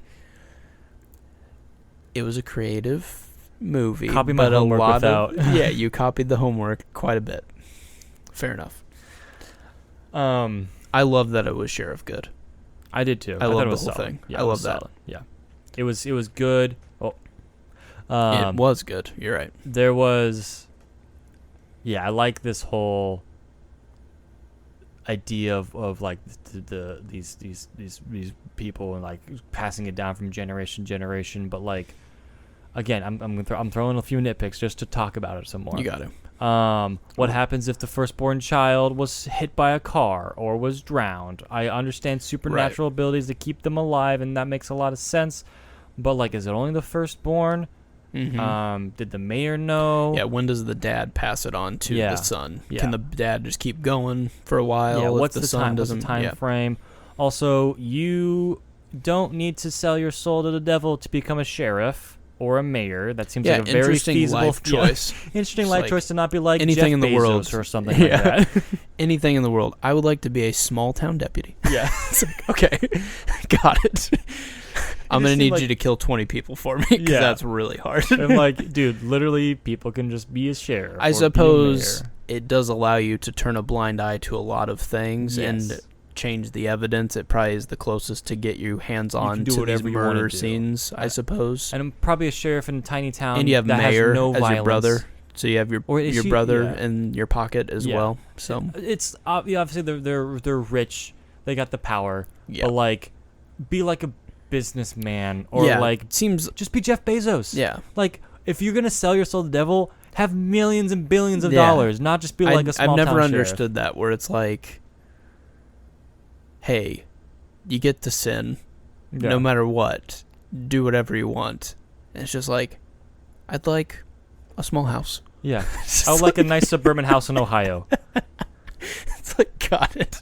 it was a creative movie. Copy my but homework a lot without. yeah, you copied the homework quite a bit. Fair enough. I love that it was Sheriff Good. I did too. I thought love it was the whole solid. thing. Yeah, I it love was that. solid. Yeah, it was good. It was good. You're right. There was, I like this whole idea of like these people and like passing it down from generation to generation. But like, again, I'm throwing a few nitpicks just to talk about it some more. You got to. What happens if the firstborn child was hit by a car or was drowned? I understand supernatural abilities to keep them alive, and that makes a lot of sense. But like, is it only the firstborn? Mm-hmm. Did the mayor know? Yeah, when does the dad pass it on to the son? Yeah. Can the dad just keep going for a while? Yeah, if what's the the son time? What's doesn't? the time frame? Also, you don't need to sell your soul to the devil to become a sheriff or a mayor. That seems like a very interesting feasible life choice. Interesting It's life like choice to not be like anything Jeff in the Bezos world or something like that. Anything in the world. I would like to be a small town deputy. Yeah. It's like, okay, got it. I'm going to need you to kill 20 people for me because that's really hard. I'm like, dude, literally, people can just be a sheriff. I or suppose be a mayor. it does allow you to turn a blind eye to a lot of things and change the evidence. It probably is the closest to get you hands-on do to these whatever you wanna murder do. scenes, I suppose. And I'm probably a sheriff in a tiny town. And you have that mayor has no as violence. your brother, so you have your Or is she- brother yeah. in your pocket as Yeah. well. So It's obviously they're rich, they got the power, yeah, but like, be like a businessman or like seems just be Jeff Bezos. yeah. Like, if you're gonna sell your soul to the devil, have millions and billions of Yeah. dollars, not just be like a small I've never town sheriff. understood that where it's like, hey, you get to sin Yeah. no matter what, do whatever you want. And it's just like, I'd like a small house. Yeah, It's I would like a nice suburban house in Ohio. It's like, got it.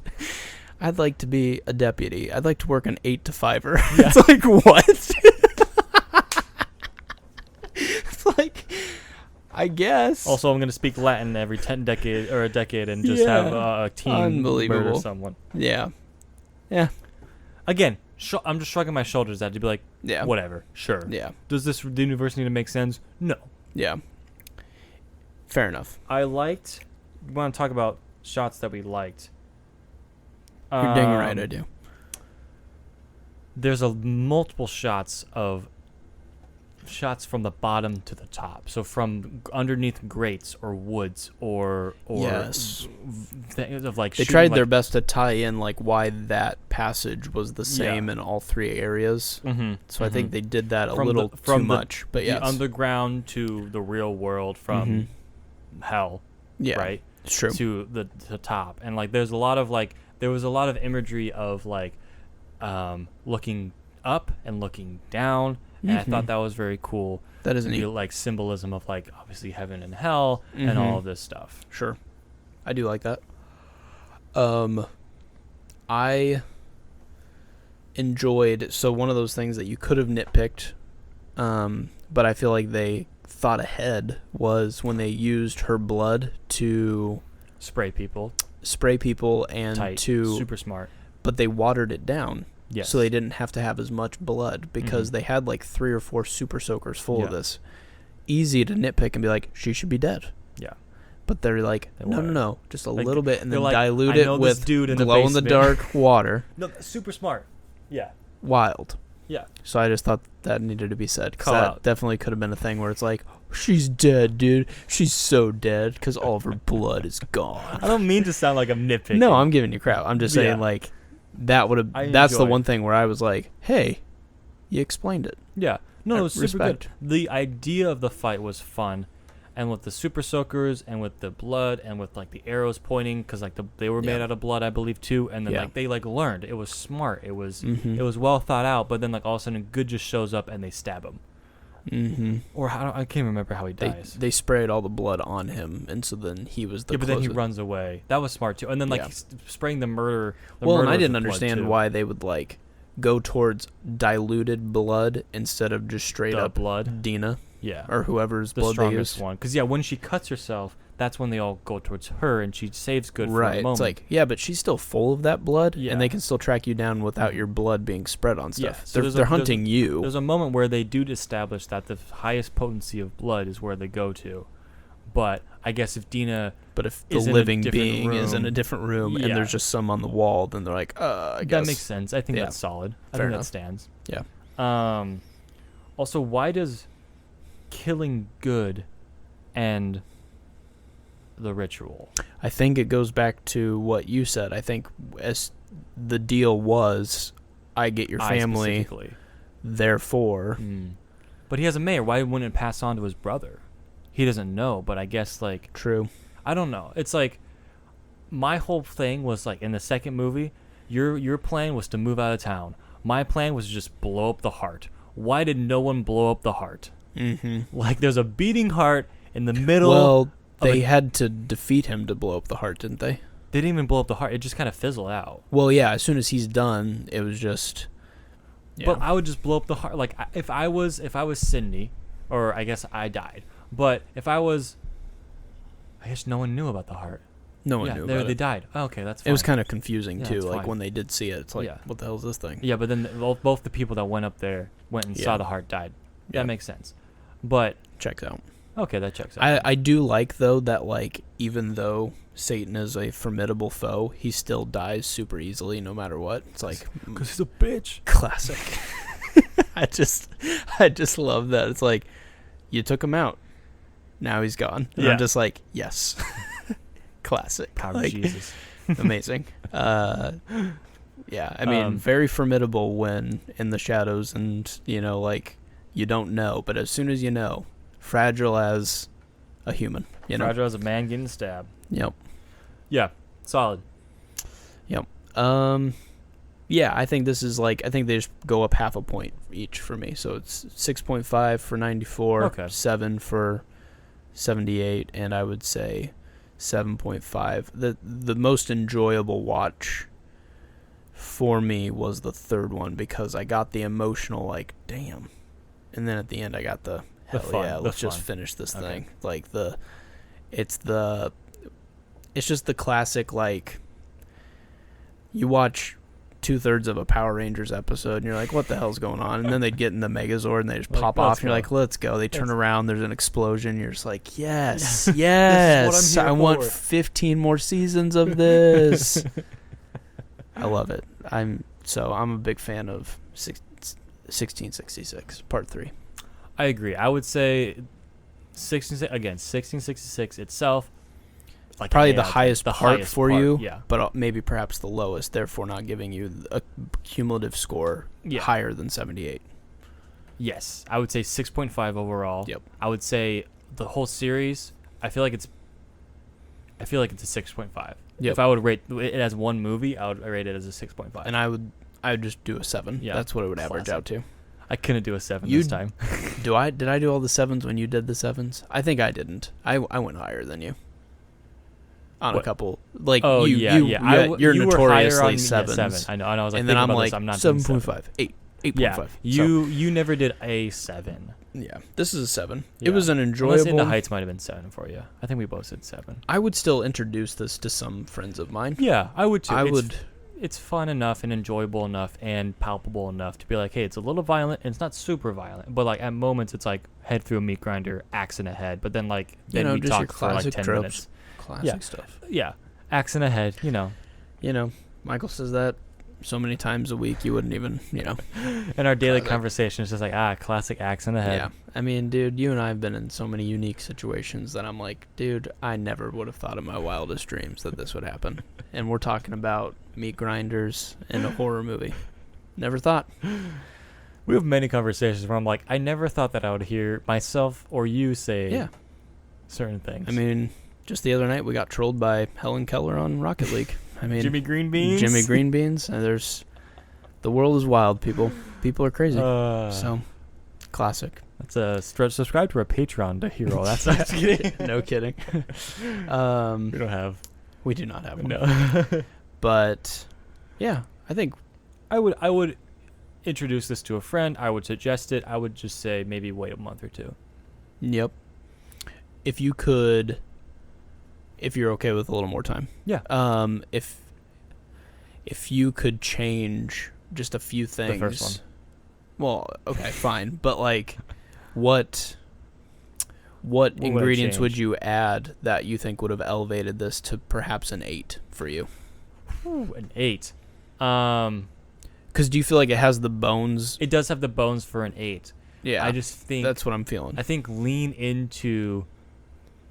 I'd like to be a deputy. I'd like to work an 8 to 5-er. Yeah. It's like, what? It's like, I guess. Also, I'm gonna speak Latin every a decade, and just have a team Unbelievable. murder someone. Yeah. Again, I'm just shrugging my shoulders at it to be like, Yeah. whatever, sure. Yeah. Does this the universe need to make sense? No. Yeah. Fair enough. I liked. We want to talk about shots that we liked. You're dang right, I do. There's multiple shots of shots from the bottom to the top. So from underneath grates or woods or yes, of like they tried their best to tie in like why that passage was the same in all three areas. Mm-hmm. So I think they did that a little too much. But yes, the underground to the real world from hell, right? It's true. To the top, and like there was a lot of imagery of like looking up and looking down, and I thought that was very cool. That is neat. Like symbolism of like obviously heaven and hell and all of this stuff. Sure, I do like that. I enjoyed, so one of those things that you could have nitpicked, but I feel like they thought ahead, was when they used her blood to spray people and tight, to super smart, but they watered it down. Yes. So they didn't have to have as much blood because they had like 3 or 4 super soakers full of this. Easy to nitpick and be like, she should be dead. Yeah. But they're like, no, just a like, little bit, and then like, dilute it with glow-in-the-dark water. No, super smart. Yeah. Wild. Yeah. So I just thought that needed to be said. Because Call that out. definitely could have been a thing where it's like, she's dead, dude. She's so dead because all of her blood is gone. I don't mean to sound like I'm nitpicking. No, I'm giving you crap. I'm just saying, like, that would have. That's the one thing where I was like, hey, you explained it. Yeah. No, it was super Respect. good. The idea of the fight was fun. And with the super soakers and with the blood and with like the arrows pointing, because like they were made out of blood, I believe too. And then like they like learned. It was smart. It was well thought out. But then like all of a sudden, good just shows up and they stab him. Mm-hmm. Or I can't remember how he dies. They sprayed all the blood on him, and so then he was the. Yeah, but then he runs away. That was smart too. And then like spraying the murder. And I didn't understand why they would like go towards diluted blood instead of just straight up blood. Dina. Yeah. Or whoever's the blood strongest they used. one. Because when she cuts herself, that's when they all go towards her, and she saves good for a moment. It's like, but she's still full of that blood, Yeah. and they can still track you down without your blood being spread on stuff. Yeah. So they're hunting you. There's a moment where they do establish that the highest potency of blood is where they go to. But I guess if Dina But if the living being is in a different room and there's just some on the wall, then they're like, I guess. That makes sense. I think that's solid. I think that stands. Yeah. Also, why does killing good end the ritual? I think it goes back to what you said. I think as the deal was, I get your family, therefore. But he has a mayor. Why wouldn't it pass on to his brother? He doesn't know, but I guess like true. I don't know. It's like my whole thing was like in the second movie, your plan was to move out of town. My plan was to just blow up the heart. Why did no one blow up the heart? Like there's a beating heart in the middle. Well, they had to defeat him to blow up the heart, didn't they? They didn't even blow up the heart. It just kind of fizzled out. Well, yeah. As soon as he's done, it was just. Yeah. But I would just blow up the heart. Like if I was Cindy, or I guess I died. But if I guess no one knew about the heart. No one knew about it. They died. Oh, okay, that's fine. It was kind of confusing, too. Like, fine. when they did see it, it's like, what the hell is this thing? Yeah, but then both the people that went up there went and saw the heart died. That makes sense. But... Checks out. Okay, that checks out. I do like, though, that, like, even though Satan is a formidable foe, he still dies super easily no matter what. It's like... Because he's a bitch. Classic. I just love that. It's like, you took him out. Now he's gone. And I'm just like, yes. Classic. Power of Jesus. Amazing. I mean, very formidable when in the shadows and, like, you don't know. But as soon as you know, fragile as a human. Fragile as a man getting stabbed. Yep. Yeah. Solid. Yep. I think this is like, I think they just go up half a point each for me. So it's 6.5 for 94, 7 for 78, and I would say 7.5. The most enjoyable watch for me was the third one because I got the emotional like damn, and then at the end I got the hell let's just finish this thing. Like it's just the classic like you watch 2/3 of a Power Rangers episode and you're like, what the hell's going on? And then they'd get in the Megazord and they just pop off and you're like, let's go. They turn around, there's an explosion, you're just like, yes, yes, I want 15 more seasons of this. I love it. I'm a big fan of 1666 Part 3. I agree. I would say 1666 itself, like Probably yeah, the it's highest the part highest for part, you, Yeah. but maybe perhaps the lowest, therefore not giving you a cumulative score Yeah. higher than 78. Yes, I would say 6.5 overall. Yep. I would say the whole series. I feel like it's a 6.5. Yep. If I would rate it as one movie, I would rate it as a 6.5. And I would just do a 7. Yeah. That's what it would average Classic. out to. I couldn't do a 7 You- this time. Did I do all the 7s when you did the 7s? I think I didn't. I went higher than you. On What? a couple. Like Oh you, yeah, you, yeah. you're You were higher notoriously on 7s. 7. I know. I was like, and then I'm about like this, I'm not doing 7.5, 8, 8.5. Yeah, you never did a 7. Yeah, this is a 7. Yeah. It was an Unless enjoyable. In the Heights might have been 7 for you. I think we both said 7. I would still introduce this to some friends of mine. Yeah, I would too. I would. It's fun enough and enjoyable enough and palpable enough to be like, hey, it's a little violent and it's not super violent, but like at moments it's like head through a meat grinder, axe in a head, but then like then we just your talk for like classic 10 tropes. minutes. Classic Yeah. stuff. Yeah, axe in a head, You know, Michael says that so many times a week you wouldn't even, And our daily Classic. conversation is just like, classic axe in a head. Yeah. I mean, dude, you and I have been in so many unique situations that I'm like, dude, I never would have thought in my wildest dreams that this would happen. And we're talking about meat grinders in a horror movie. Never thought. We have many conversations where I'm like, I never thought that I would hear myself or you say Yeah. certain things. I mean, just the other night we got trolled by Helen Keller on Rocket League. I mean, Jimmy Green Beans. Jimmy Green Beans. And the world is wild, people. People are crazy. So, classic. That's a subscribe to our Patreon to hear all that stuff. No kidding. We don't have. We do not have one. No. But, yeah, I think I would introduce this to a friend. I would suggest it. I would just say maybe wait a month or two. Yep. If you're okay with a little more time. Yeah. If you could change just a few things. The first one. Well, okay, fine. But like what What would I ingredients would change? you add that you think would have elevated this to perhaps an 8 for you? Ooh, an 8. Cuz do you feel like it has the bones? It does have the bones for an 8. Yeah. I just think that's what I'm feeling. I think lean into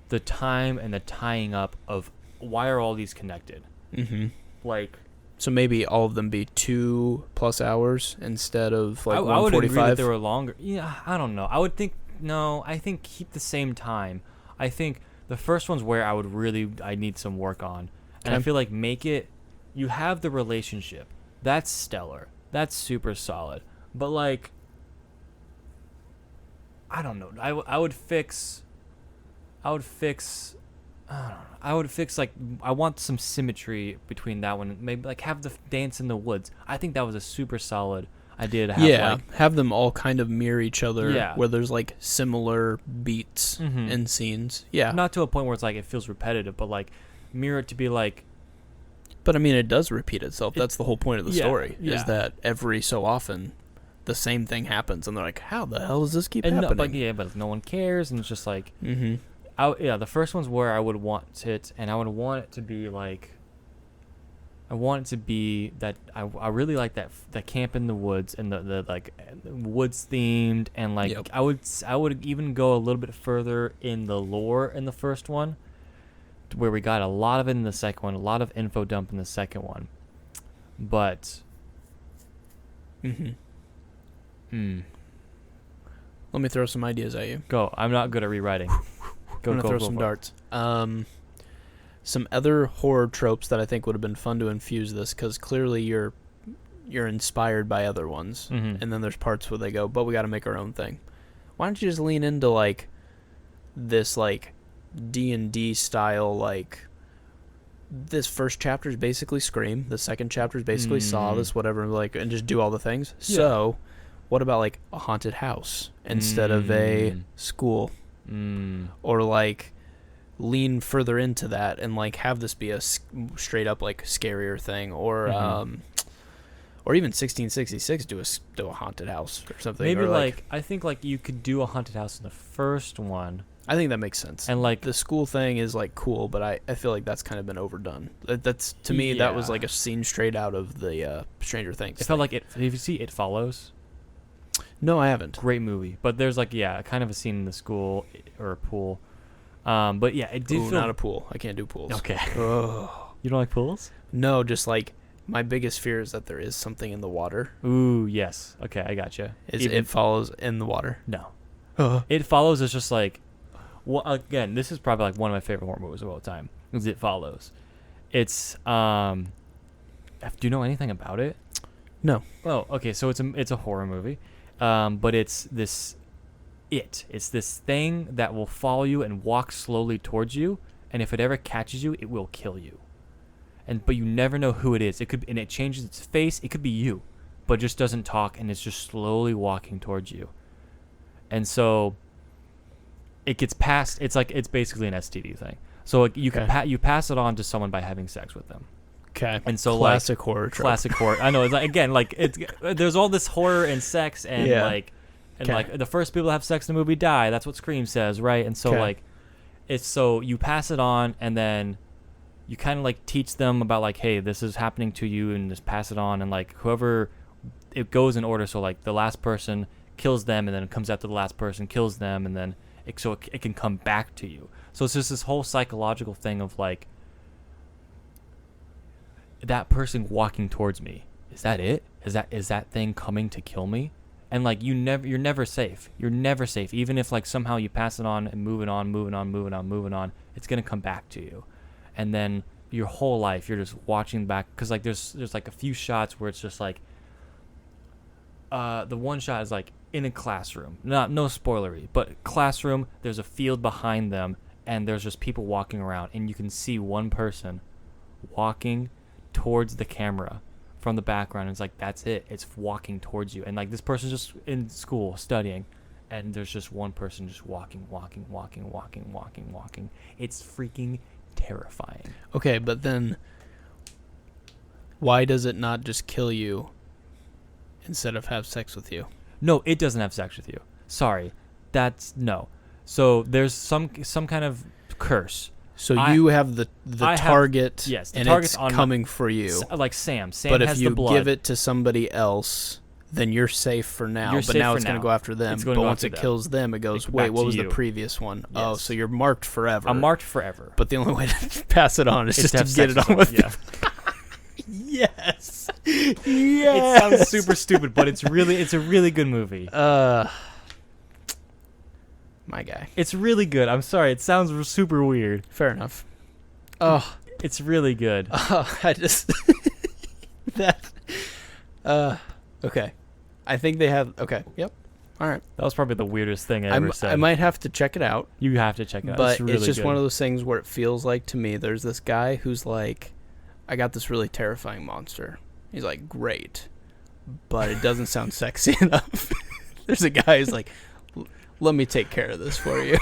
the time and the tying up of why are all these connected? Mhm. Like So maybe all of them be 2+ hours instead of like I would agree that 145. they were longer. Yeah, I don't know. I think keep the same time. I think the first one's where I need some work on. And I Okay. feel like you have the relationship. That's stellar. That's super solid. But like I don't know. I would fix like I want some symmetry between that one. Maybe like have the dance in the woods. I think that was a super solid idea to have. Yeah, like, have them all kind of mirror each other. Yeah. Where there's like similar beats Mhm. and scenes. Yeah, not to a point where it's like it feels repetitive, but like mirror it to be like but I mean it does repeat itself. That's the whole point of the yeah, story. yeah. Is that every so often the same thing happens, and they're like, "How the hell does this keep and happening?" but no one cares, and it's just like Mm-hmm. the first one's where I would want it, and I would want it to be like. I want it to be that I really like that camp in the woods and the like woods themed and like Yep. I would even go a little bit further in the lore in the first one, to where we got a lot of it in the second one, a lot of info dump in the second one, but Mm-hmm. Let me throw some ideas at you. go. I'm not good at rewriting. I'm gonna throw some for it. darts. Some other horror tropes that I think would have been fun to infuse this, because clearly you're inspired by other ones, Mhm. and then there's parts where they go, but we got to make our own thing. Why don't you just lean into like this like D&D style, like this first chapter is basically Scream, the second chapter is basically Saw, this whatever, like, and just do all the things. Yeah. So what about like a haunted house instead of a school, or like lean further into that and like have this be a straight up like scarier thing, or or even 1666 do a haunted house or something. Maybe or like I think like you could do a haunted house in the first one, I think that makes sense. and like The school thing is like cool, but I feel like that's kind of been overdone. That's to me that was Yeah. like a scene straight out of the Stranger Things. it felt like it. If you see It Follows, No, I haven't. Great movie. But there's like, kind of a scene in the school or a pool. But yeah, it did feel... not a pool. I can't do pools. Okay. Oh. You don't like pools? No, just like my biggest fear is that there is something in the water. Ooh, yes. Okay, I gotcha. It follows in the water. No. It Follows is just like... Well, again, this is probably like one of my favorite horror movies of all time. Is It Follows. It's... Do you know anything about it? No. Oh, okay. So it's a horror movie, but it's this thing that will follow you and walk slowly towards you, and if it ever catches you, it will kill you. But you never know who it is. And it changes its face. It could be you, but just doesn't talk, and it's just slowly walking towards you. And so it gets passed. It's basically an STD thing. So like you pass it on to someone by having sex with them. Okay. And so classic horror trope. Classic horror. I know. It's like, again, like there's all this horror and sex and like the first people to have sex in the movie die. That's what Scream says, right? And so like it's so you pass it on and then you kind of like teach them about like, hey, this is happening to you, and just pass it on, and like whoever, it goes in order. So like the last person kills them, and then it comes after the last person kills them, and then it can come back to you. So it's just this whole psychological thing of like, that person walking towards me, is that it? Is that thing coming to kill me? And like you're never safe. You're never safe. Even if like somehow you pass it on and moving on, it's gonna come back to you. And then your whole life you're just watching back, because like there's like a few shots where it's just like the one shot is like in a classroom. No spoilery, but classroom, there's a field behind them and there's just people walking around, and you can see one person walking towards the camera from the background. It's like, that's it. It's walking towards you. And like this person's just in school studying, and there's just one person just walking. It's freaking terrifying. Okay, but then why does it not just kill you instead of have sex with you? No, it doesn't have sex with you. Sorry. That's no. So there's some kind of curse. So you have the target, yes, the and target's it's on coming for you. Like Sam but has if you the blood. give it to somebody else, then you're safe for now. You're but safe now for it's going to now. go after them. It's gonna But go once after it them. kills them, it goes, Back wait, to what was you. the previous one? Yes. Oh, so you're marked forever. I'm marked forever. But the only way to pass it on is just to have get sex it on with with someone, you. Yes. Yes. It sounds super stupid, but it's a really good movie. My guy. It's really good. I'm sorry. It sounds super weird. Fair enough. Oh, it's really good. I just okay. I think they have. Okay. Yep. All right. That was probably the weirdest thing I ever said. I might have to check it out. You have to check it out. But it's, really it's just good. one of those things where it feels like, to me, there's this guy who's like, I got this really terrifying monster. He's like, great, but it doesn't sound sexy enough. There's a guy who's like, let me take care of this for you.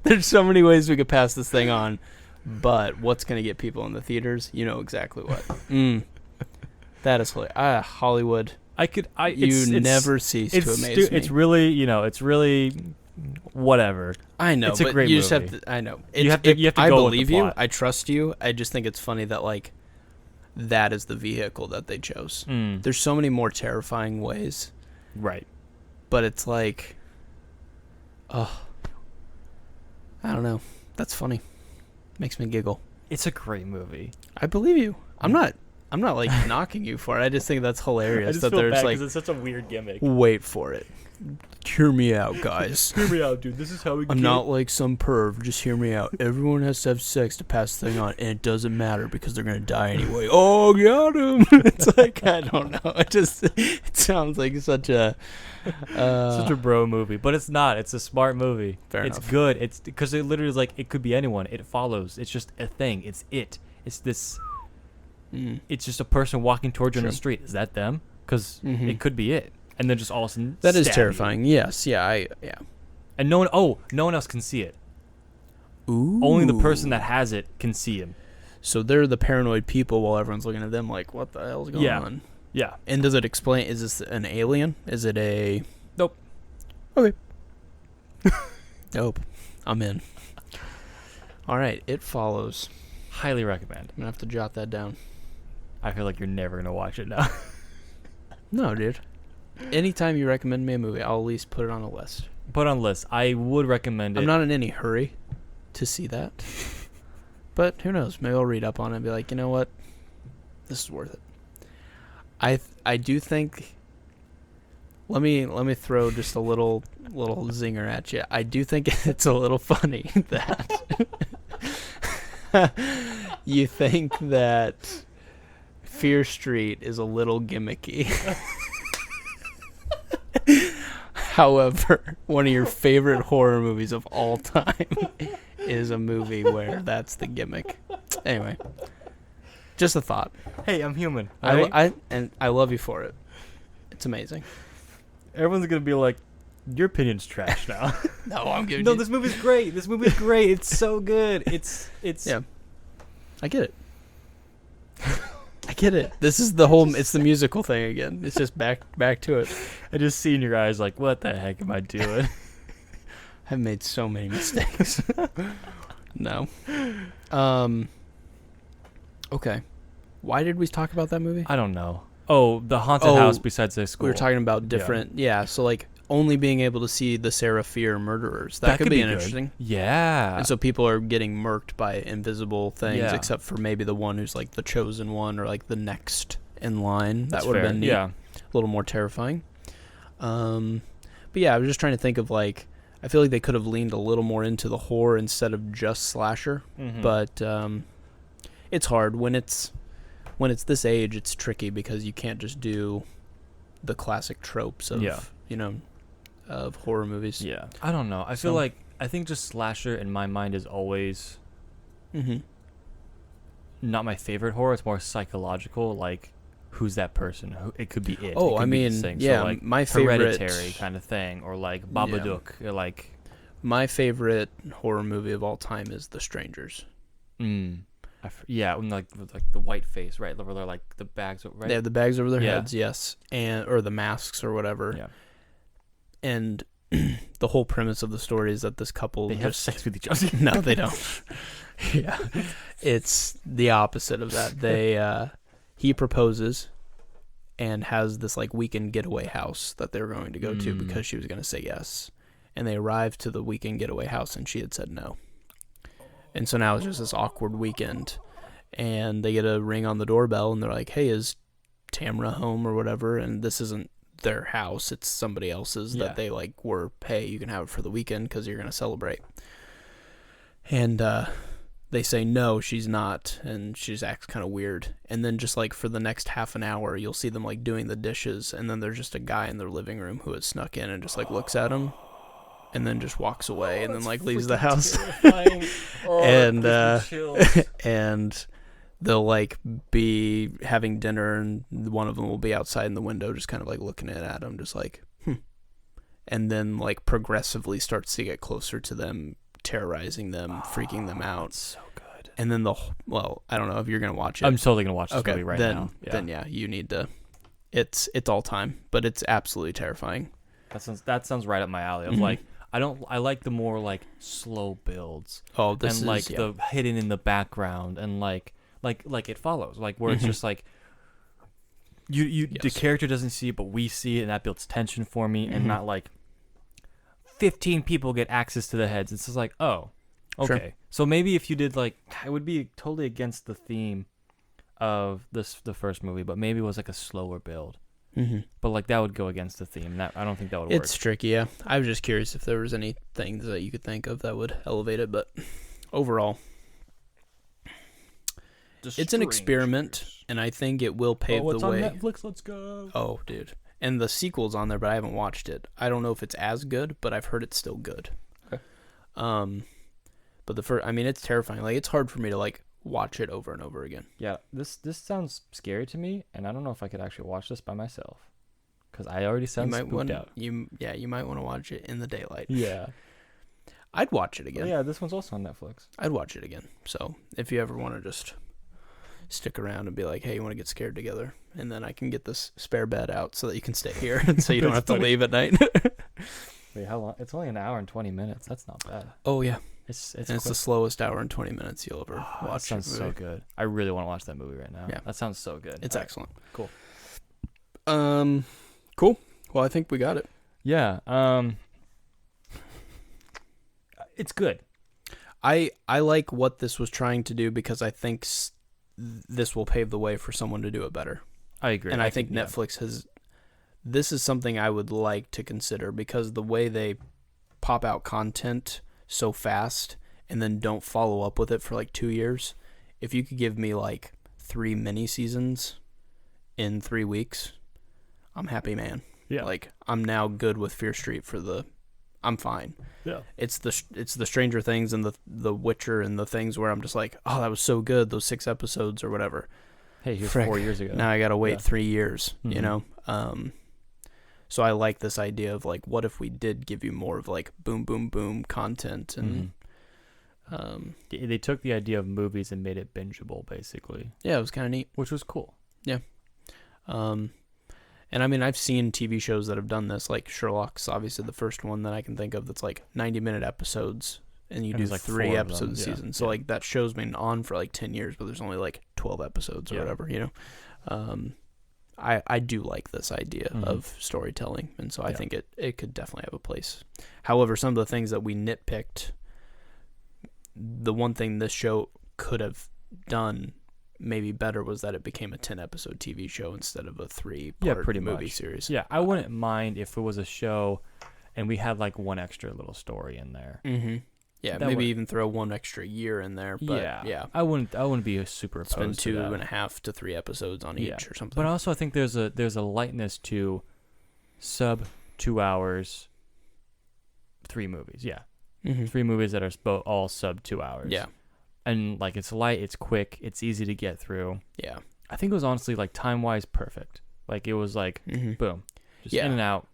There's so many ways we could pass this thing on, but what's going to get people in the theaters? You know exactly what. That is hilarious. Hollywood. You never cease to amaze me. It's really, it's really whatever. I know, it's a but you movie. Just have to. I know. You have to go I believe with the you. plot. I trust you. I just think it's funny that like that is the vehicle that they chose. There's so many more terrifying ways. Right. But it's like, oh, I don't know. That's funny. Makes me giggle. It's a great movie. I believe you. I'm not like knocking you for it. I just think that's hilarious. I just that feel there's bad like, because it's such a weird gimmick. Wait for it. Hear me out, guys. Hear me out, dude. This is how we. I'm not like some perv. Just hear me out. Everyone has to have sex to pass the thing on, and it doesn't matter because they're gonna die anyway. Oh, got him. It's like, I don't know. It sounds like such a bro movie, but it's not. It's a smart movie. Fair it's enough. Good. It's because it literally is like, it could be anyone. It follows. It's just a thing. It's this. It's just a person walking towards you on the street. Is that them? Because it could be it. And then just all of a sudden that is stab terrifying. you. Yes, yeah, And no one else can see it. Ooh. Only the person that has it can see him. So they're the paranoid people while everyone's looking at them like, what the hell's going on? Yeah. And does it explain, is this an alien? Is it a... Nope. Okay. Nope. I'm in. All right, It Follows. Highly recommend. I'm going to have to jot that down. I feel like you're never going to watch it now. No, dude. anytime you recommend me a movie, I'll at least put it on a list. Put on list. I would recommend it. I'm not in any hurry to see that. But who knows? Maybe I'll read up on it and be like, you know what? This is worth it. I do think. Let me throw just a little zinger at you. I do think it's a little funny that you think that Fear Street is a little gimmicky. However, one of your favorite horror movies of all time is a movie where that's the gimmick. Anyway, just a thought. Hey, I'm human. Right? I love you for it. It's amazing. Everyone's gonna be like, your opinion's trash now. No, I'm giving No, you. this movie's great. This movie's great. It's so good. It's. Yeah, I get it. I get it. This is the whole. It's the musical thing again. It's just back to it. I just see in your eyes like, what the heck am I doing? I've made so many mistakes. No. Okay. Why did we talk about that movie? I don't know. Oh, the haunted house besides the school. We were talking about different. Yeah. So like only being able to see the Sarah Fear murderers. That could be interesting. Yeah. And so people are getting murked by invisible things, Yeah. except for maybe the one who's like the chosen one or like the next in line. That's that would have fair. been neat. Yeah. A little more terrifying. But yeah, I was just trying to think of like, I feel like they could have leaned a little more into the horror instead of just slasher. Mm-hmm. But it's hard when it's this age. It's tricky because you can't just do the classic tropes of of horror movies. Yeah. I don't know. I feel like I think just slasher in my mind is always not my favorite horror. It's more psychological. Like, who's that person? It could be it. Oh, it could I be mean, this thing. yeah, so like my favorite Hereditary kind of thing, or like Babadook, or like my favorite horror movie of all time is The Strangers. when like the white face, right? Where they're like the bags, right? They have the bags over their heads, yes, or the masks or whatever. Yeah. And the whole premise of the story is that this couple They have sex with each other. No, they don't. Yeah, it's the opposite of that. They he proposes and has this like weekend getaway house that they're going to go to because she was going to say yes. And they arrive to the weekend getaway house and she had said no. And so now it's just this awkward weekend. And they get a ring on the doorbell and they're like, hey, is Tamra home or whatever? And this isn't their house. It's somebody else's that they like were, hey, you can have it for the weekend because you're going to celebrate. And they say, no, she's not. And she just acts kind of weird. And then just like for the next half an hour, you'll see them like doing the dishes. And then there's just a guy in their living room who has snuck in and just like looks at them. And then just walks away and then like leaves the house. And and they'll like be having dinner and one of them will be outside in the window just kind of like looking at him just like and then like progressively starts to get closer to them, terrorizing them, freaking them out. That's so good. And then I don't know if you're gonna watch it. I'm totally gonna watch this movie right now. Then you need to. It's all time, but it's absolutely terrifying. That sounds right up my alley. Of like, I like the more like slow builds. Oh, this and is like the hidden in the background and like It Follows, like where it's just like the character doesn't see it but we see it, and that builds tension for me. And not like 15 people get access to the heads. It's just like, oh, okay. Sure. So maybe if you did like, it would be totally against the theme of the first movie, but maybe it was like a slower build. But like that would go against the theme. That I don't think that would work. It's tricky. Yeah, I was just curious if there was any things that you could think of that would elevate it, but overall, it's an experiment, and I think it will pave the way. On Netflix, let's go. Oh, dude. And the sequel's on there, but I haven't watched it. I don't know if it's as good, but I've heard it's still good. Okay. But the first, I mean, it's terrifying. Like, it's hard for me to, like, watch it over and over again. Yeah, this sounds scary to me, and I don't know if I could actually watch this by myself. Because I already sound spooked out. You might want to watch it in the daylight. Yeah. I'd watch it again. Oh, yeah, this one's also on Netflix. I'd watch it again. So, if you ever want to just stick around and be like, hey, you want to get scared together? And then I can get this spare bed out so that you can stay here so you don't have to leave at night. Wait, how long? It's only an hour and 20 minutes. That's not bad. Oh, yeah. It's the slowest hour and 20 minutes you'll ever watch. That sounds so good. I really want to watch that movie right now. Yeah. That sounds so good. It's excellent. Cool. Cool. Well, I think we got it. Yeah. It's good. I like what this was trying to do because I think this will pave the way for someone to do it better. I agree. And I think Netflix has... This is something I would like to consider because the way they pop out content so fast and then don't follow up with it for like 2 years. If you could give me like 3 mini seasons in 3 weeks, I'm happy, man. Yeah. Like, I'm now good with Fear Street I'm fine. Yeah. It's the Stranger Things and the Witcher and the things where I'm just like, oh, that was so good, those 6 episodes or whatever. Hey, here's Frick, 4 years ago. Now I gotta wait 3 years, Mm-hmm. you know? So I like this idea of like, what if we did give you more of like boom, boom, boom content and... They took the idea of movies and made it bingeable, basically. Yeah, it was kind of neat. Which was cool. Yeah. And I mean, I've seen TV shows that have done this, like Sherlock's obviously the first one that I can think of that's like 90-minute episodes, and you do like 3 episodes a yeah. season. So like that show's been on for like 10 years, but there's only like 12 episodes or whatever, you know. I do like this idea of storytelling, and so I think it could definitely have a place. However, some of the things that we nitpicked, the one thing this show could have done maybe better was that it became a 10-episode TV show instead of a 3-part movie series. Yeah, I wouldn't mind if it was a show and we had like one extra little story in there. Mm-hmm. Yeah, That maybe would- even throw one extra year in there. But yeah. I wouldn't be super opposed Spend to that. 2.5 to 3 episodes on each or something. But also I think there's a lightness to sub 2 hours, 3 movies. Yeah. Mm-hmm. 3 movies that are all sub 2 hours. Yeah. And like it's light, it's quick, it's easy to get through. Yeah. I think it was honestly like time-wise perfect. Like it was like boom. Just in and out.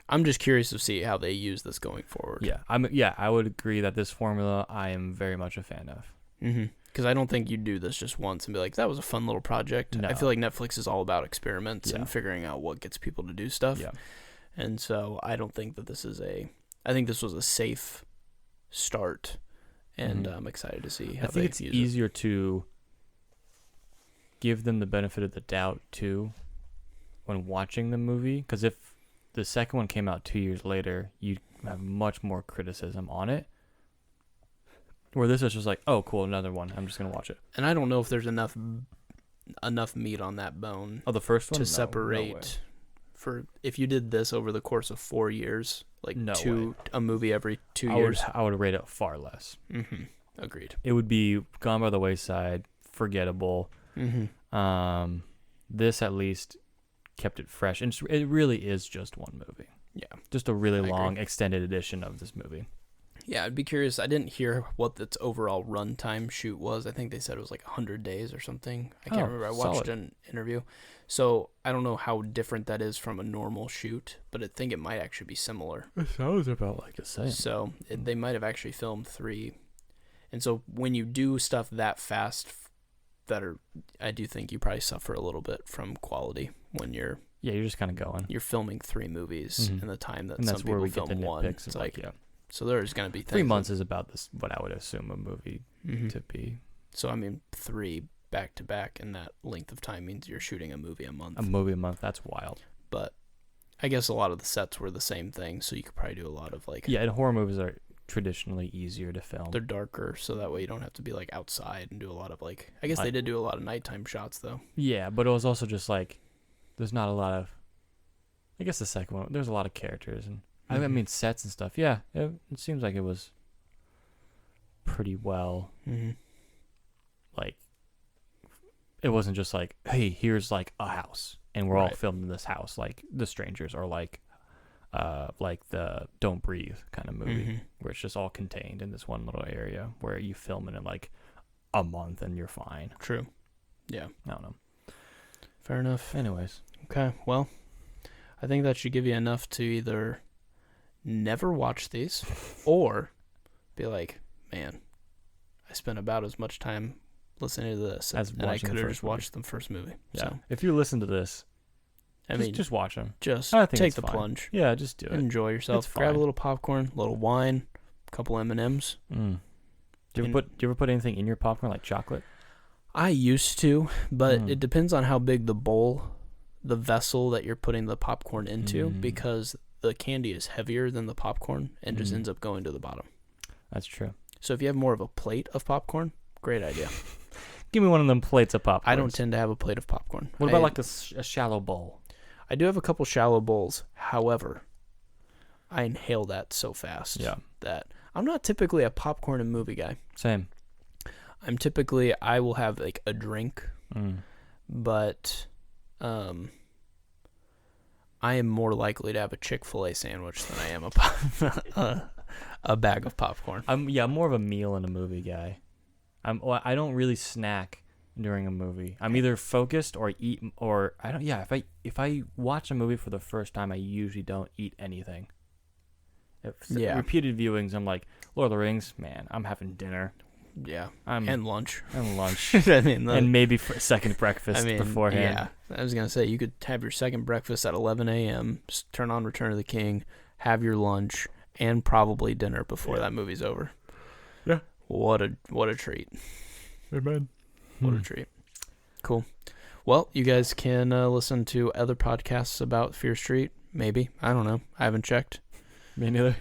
I'm just curious to see how they use this going forward. Yeah. I would agree that this formula I am very much a fan of. Because I don't think you'd do this just once and be like, that was a fun little project. No. I feel like Netflix is all about experiments and figuring out what gets people to do stuff. Yeah. And so I don't think that this is I think this was a safe start, and I'm excited to see how I think it's use easier to give them the benefit of the doubt too when watching the movie, because if the second one came out 2 years later, you'd have much more criticism on it. Where this is just like, oh, cool, another one. I'm just gonna watch it. And I don't know if there's enough meat on that bone. Oh, the first one to separate. For if you did this over the course of 4 years, like a movie every 2 years, I would rate it far less. Agreed. It would be gone by the wayside, forgettable. This at least kept it fresh, and it really is just one movie. Yeah, just a really long extended edition of this movie. Yeah, I'd be curious. I didn't hear what its overall runtime shoot was. I think they said it was like 100 days or something. I can't remember. I watched an interview. So I don't know how different that is from a normal shoot, but I think it might actually be similar. It sounds about like the same. So they might have actually filmed 3. And so when you do stuff that fast, I do think you probably suffer a little bit from quality when you're just kind of going. You're filming 3 movies in the time that that's some where people we film get the one. nitpicks. It's like, so there's going to be 3 months is about what I would assume a movie Mm-hmm. to be. So, I mean, 3 back to back, and that length of time means you're shooting a movie a month. A movie a month, that's wild. But I guess a lot of the sets were the same thing, so you could probably do a lot of like... Yeah, and horror movies are traditionally easier to film. They're darker, so that way you don't have to be like outside and do a lot of like... I guess they did do a lot of nighttime shots, though. Yeah, but it was also just like, there's not a lot of... I guess the second one, there's a lot of characters, and I mean sets and stuff. Yeah, it seems like it was pretty well... Like, it wasn't just like, hey, here's like a house, and we're all filmed in this house, like The Strangers, or like the Don't Breathe kind of movie, where it's just all contained in this one little area where you film it in like a month and you're fine. True. Yeah. I don't know. Fair enough. Anyways. Okay, well, I think that should give you enough to either never watch these or be like, man, I spent about as much time listening to this and I could have just watched the first movie. Yeah. So if you listen to this, just watch them. Just take the plunge. Yeah, just do it. Enjoy yourself. Grab a little popcorn, a little wine, a couple M&Ms. Do you ever put anything in your popcorn, like chocolate? I used to, but it depends on how big the bowl the vessel that you're putting the popcorn into, Mm. because the candy is heavier than the popcorn and just Mm. ends up going to the bottom. That's true. So if you have more of a plate of popcorn, great idea. Give me one of them plates of popcorn. I don't tend to have a plate of popcorn. What about like a shallow bowl? I do have a couple shallow bowls. However, I inhale that so fast that I'm not typically a popcorn and movie guy. Same. I will have like a drink, but I am more likely to have a Chick-fil-A sandwich than I am a bag of popcorn. I'm more of a meal and a movie guy. I don't really snack during a movie. I'm either focused or eat, or I don't. Yeah, if I watch a movie for the first time, I usually don't eat anything. Repeated viewings, I'm like, Lord of the Rings, man, I'm having dinner. Yeah, and lunch. And lunch. I mean, and maybe for a second breakfast beforehand. Yeah, I was gonna say you could have your second breakfast at 11 a.m. Turn on Return of the King, have your lunch, and probably dinner before that movie's over. Yeah. What a treat. Amen. What a treat. Cool. Well, you guys can listen to other podcasts about Fear Street. Maybe. I don't know. I haven't checked. Me neither.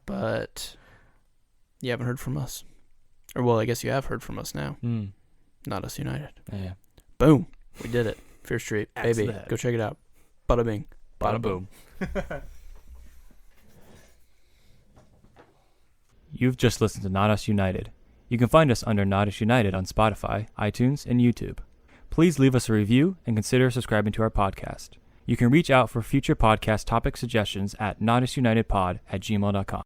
But you haven't heard from us. Or, well, I guess you have heard from us now. Not Us United. Yeah. Boom. We did it. Fear Street. Axe Baby. to the head. Go check it out. Bada bing. Bada boom. You've just listened to Not Us United. You can find us under Not Us United on Spotify, iTunes, and YouTube. Please leave us a review and consider subscribing to our podcast. You can reach out for future podcast topic suggestions at notusunitedpod@gmail.com.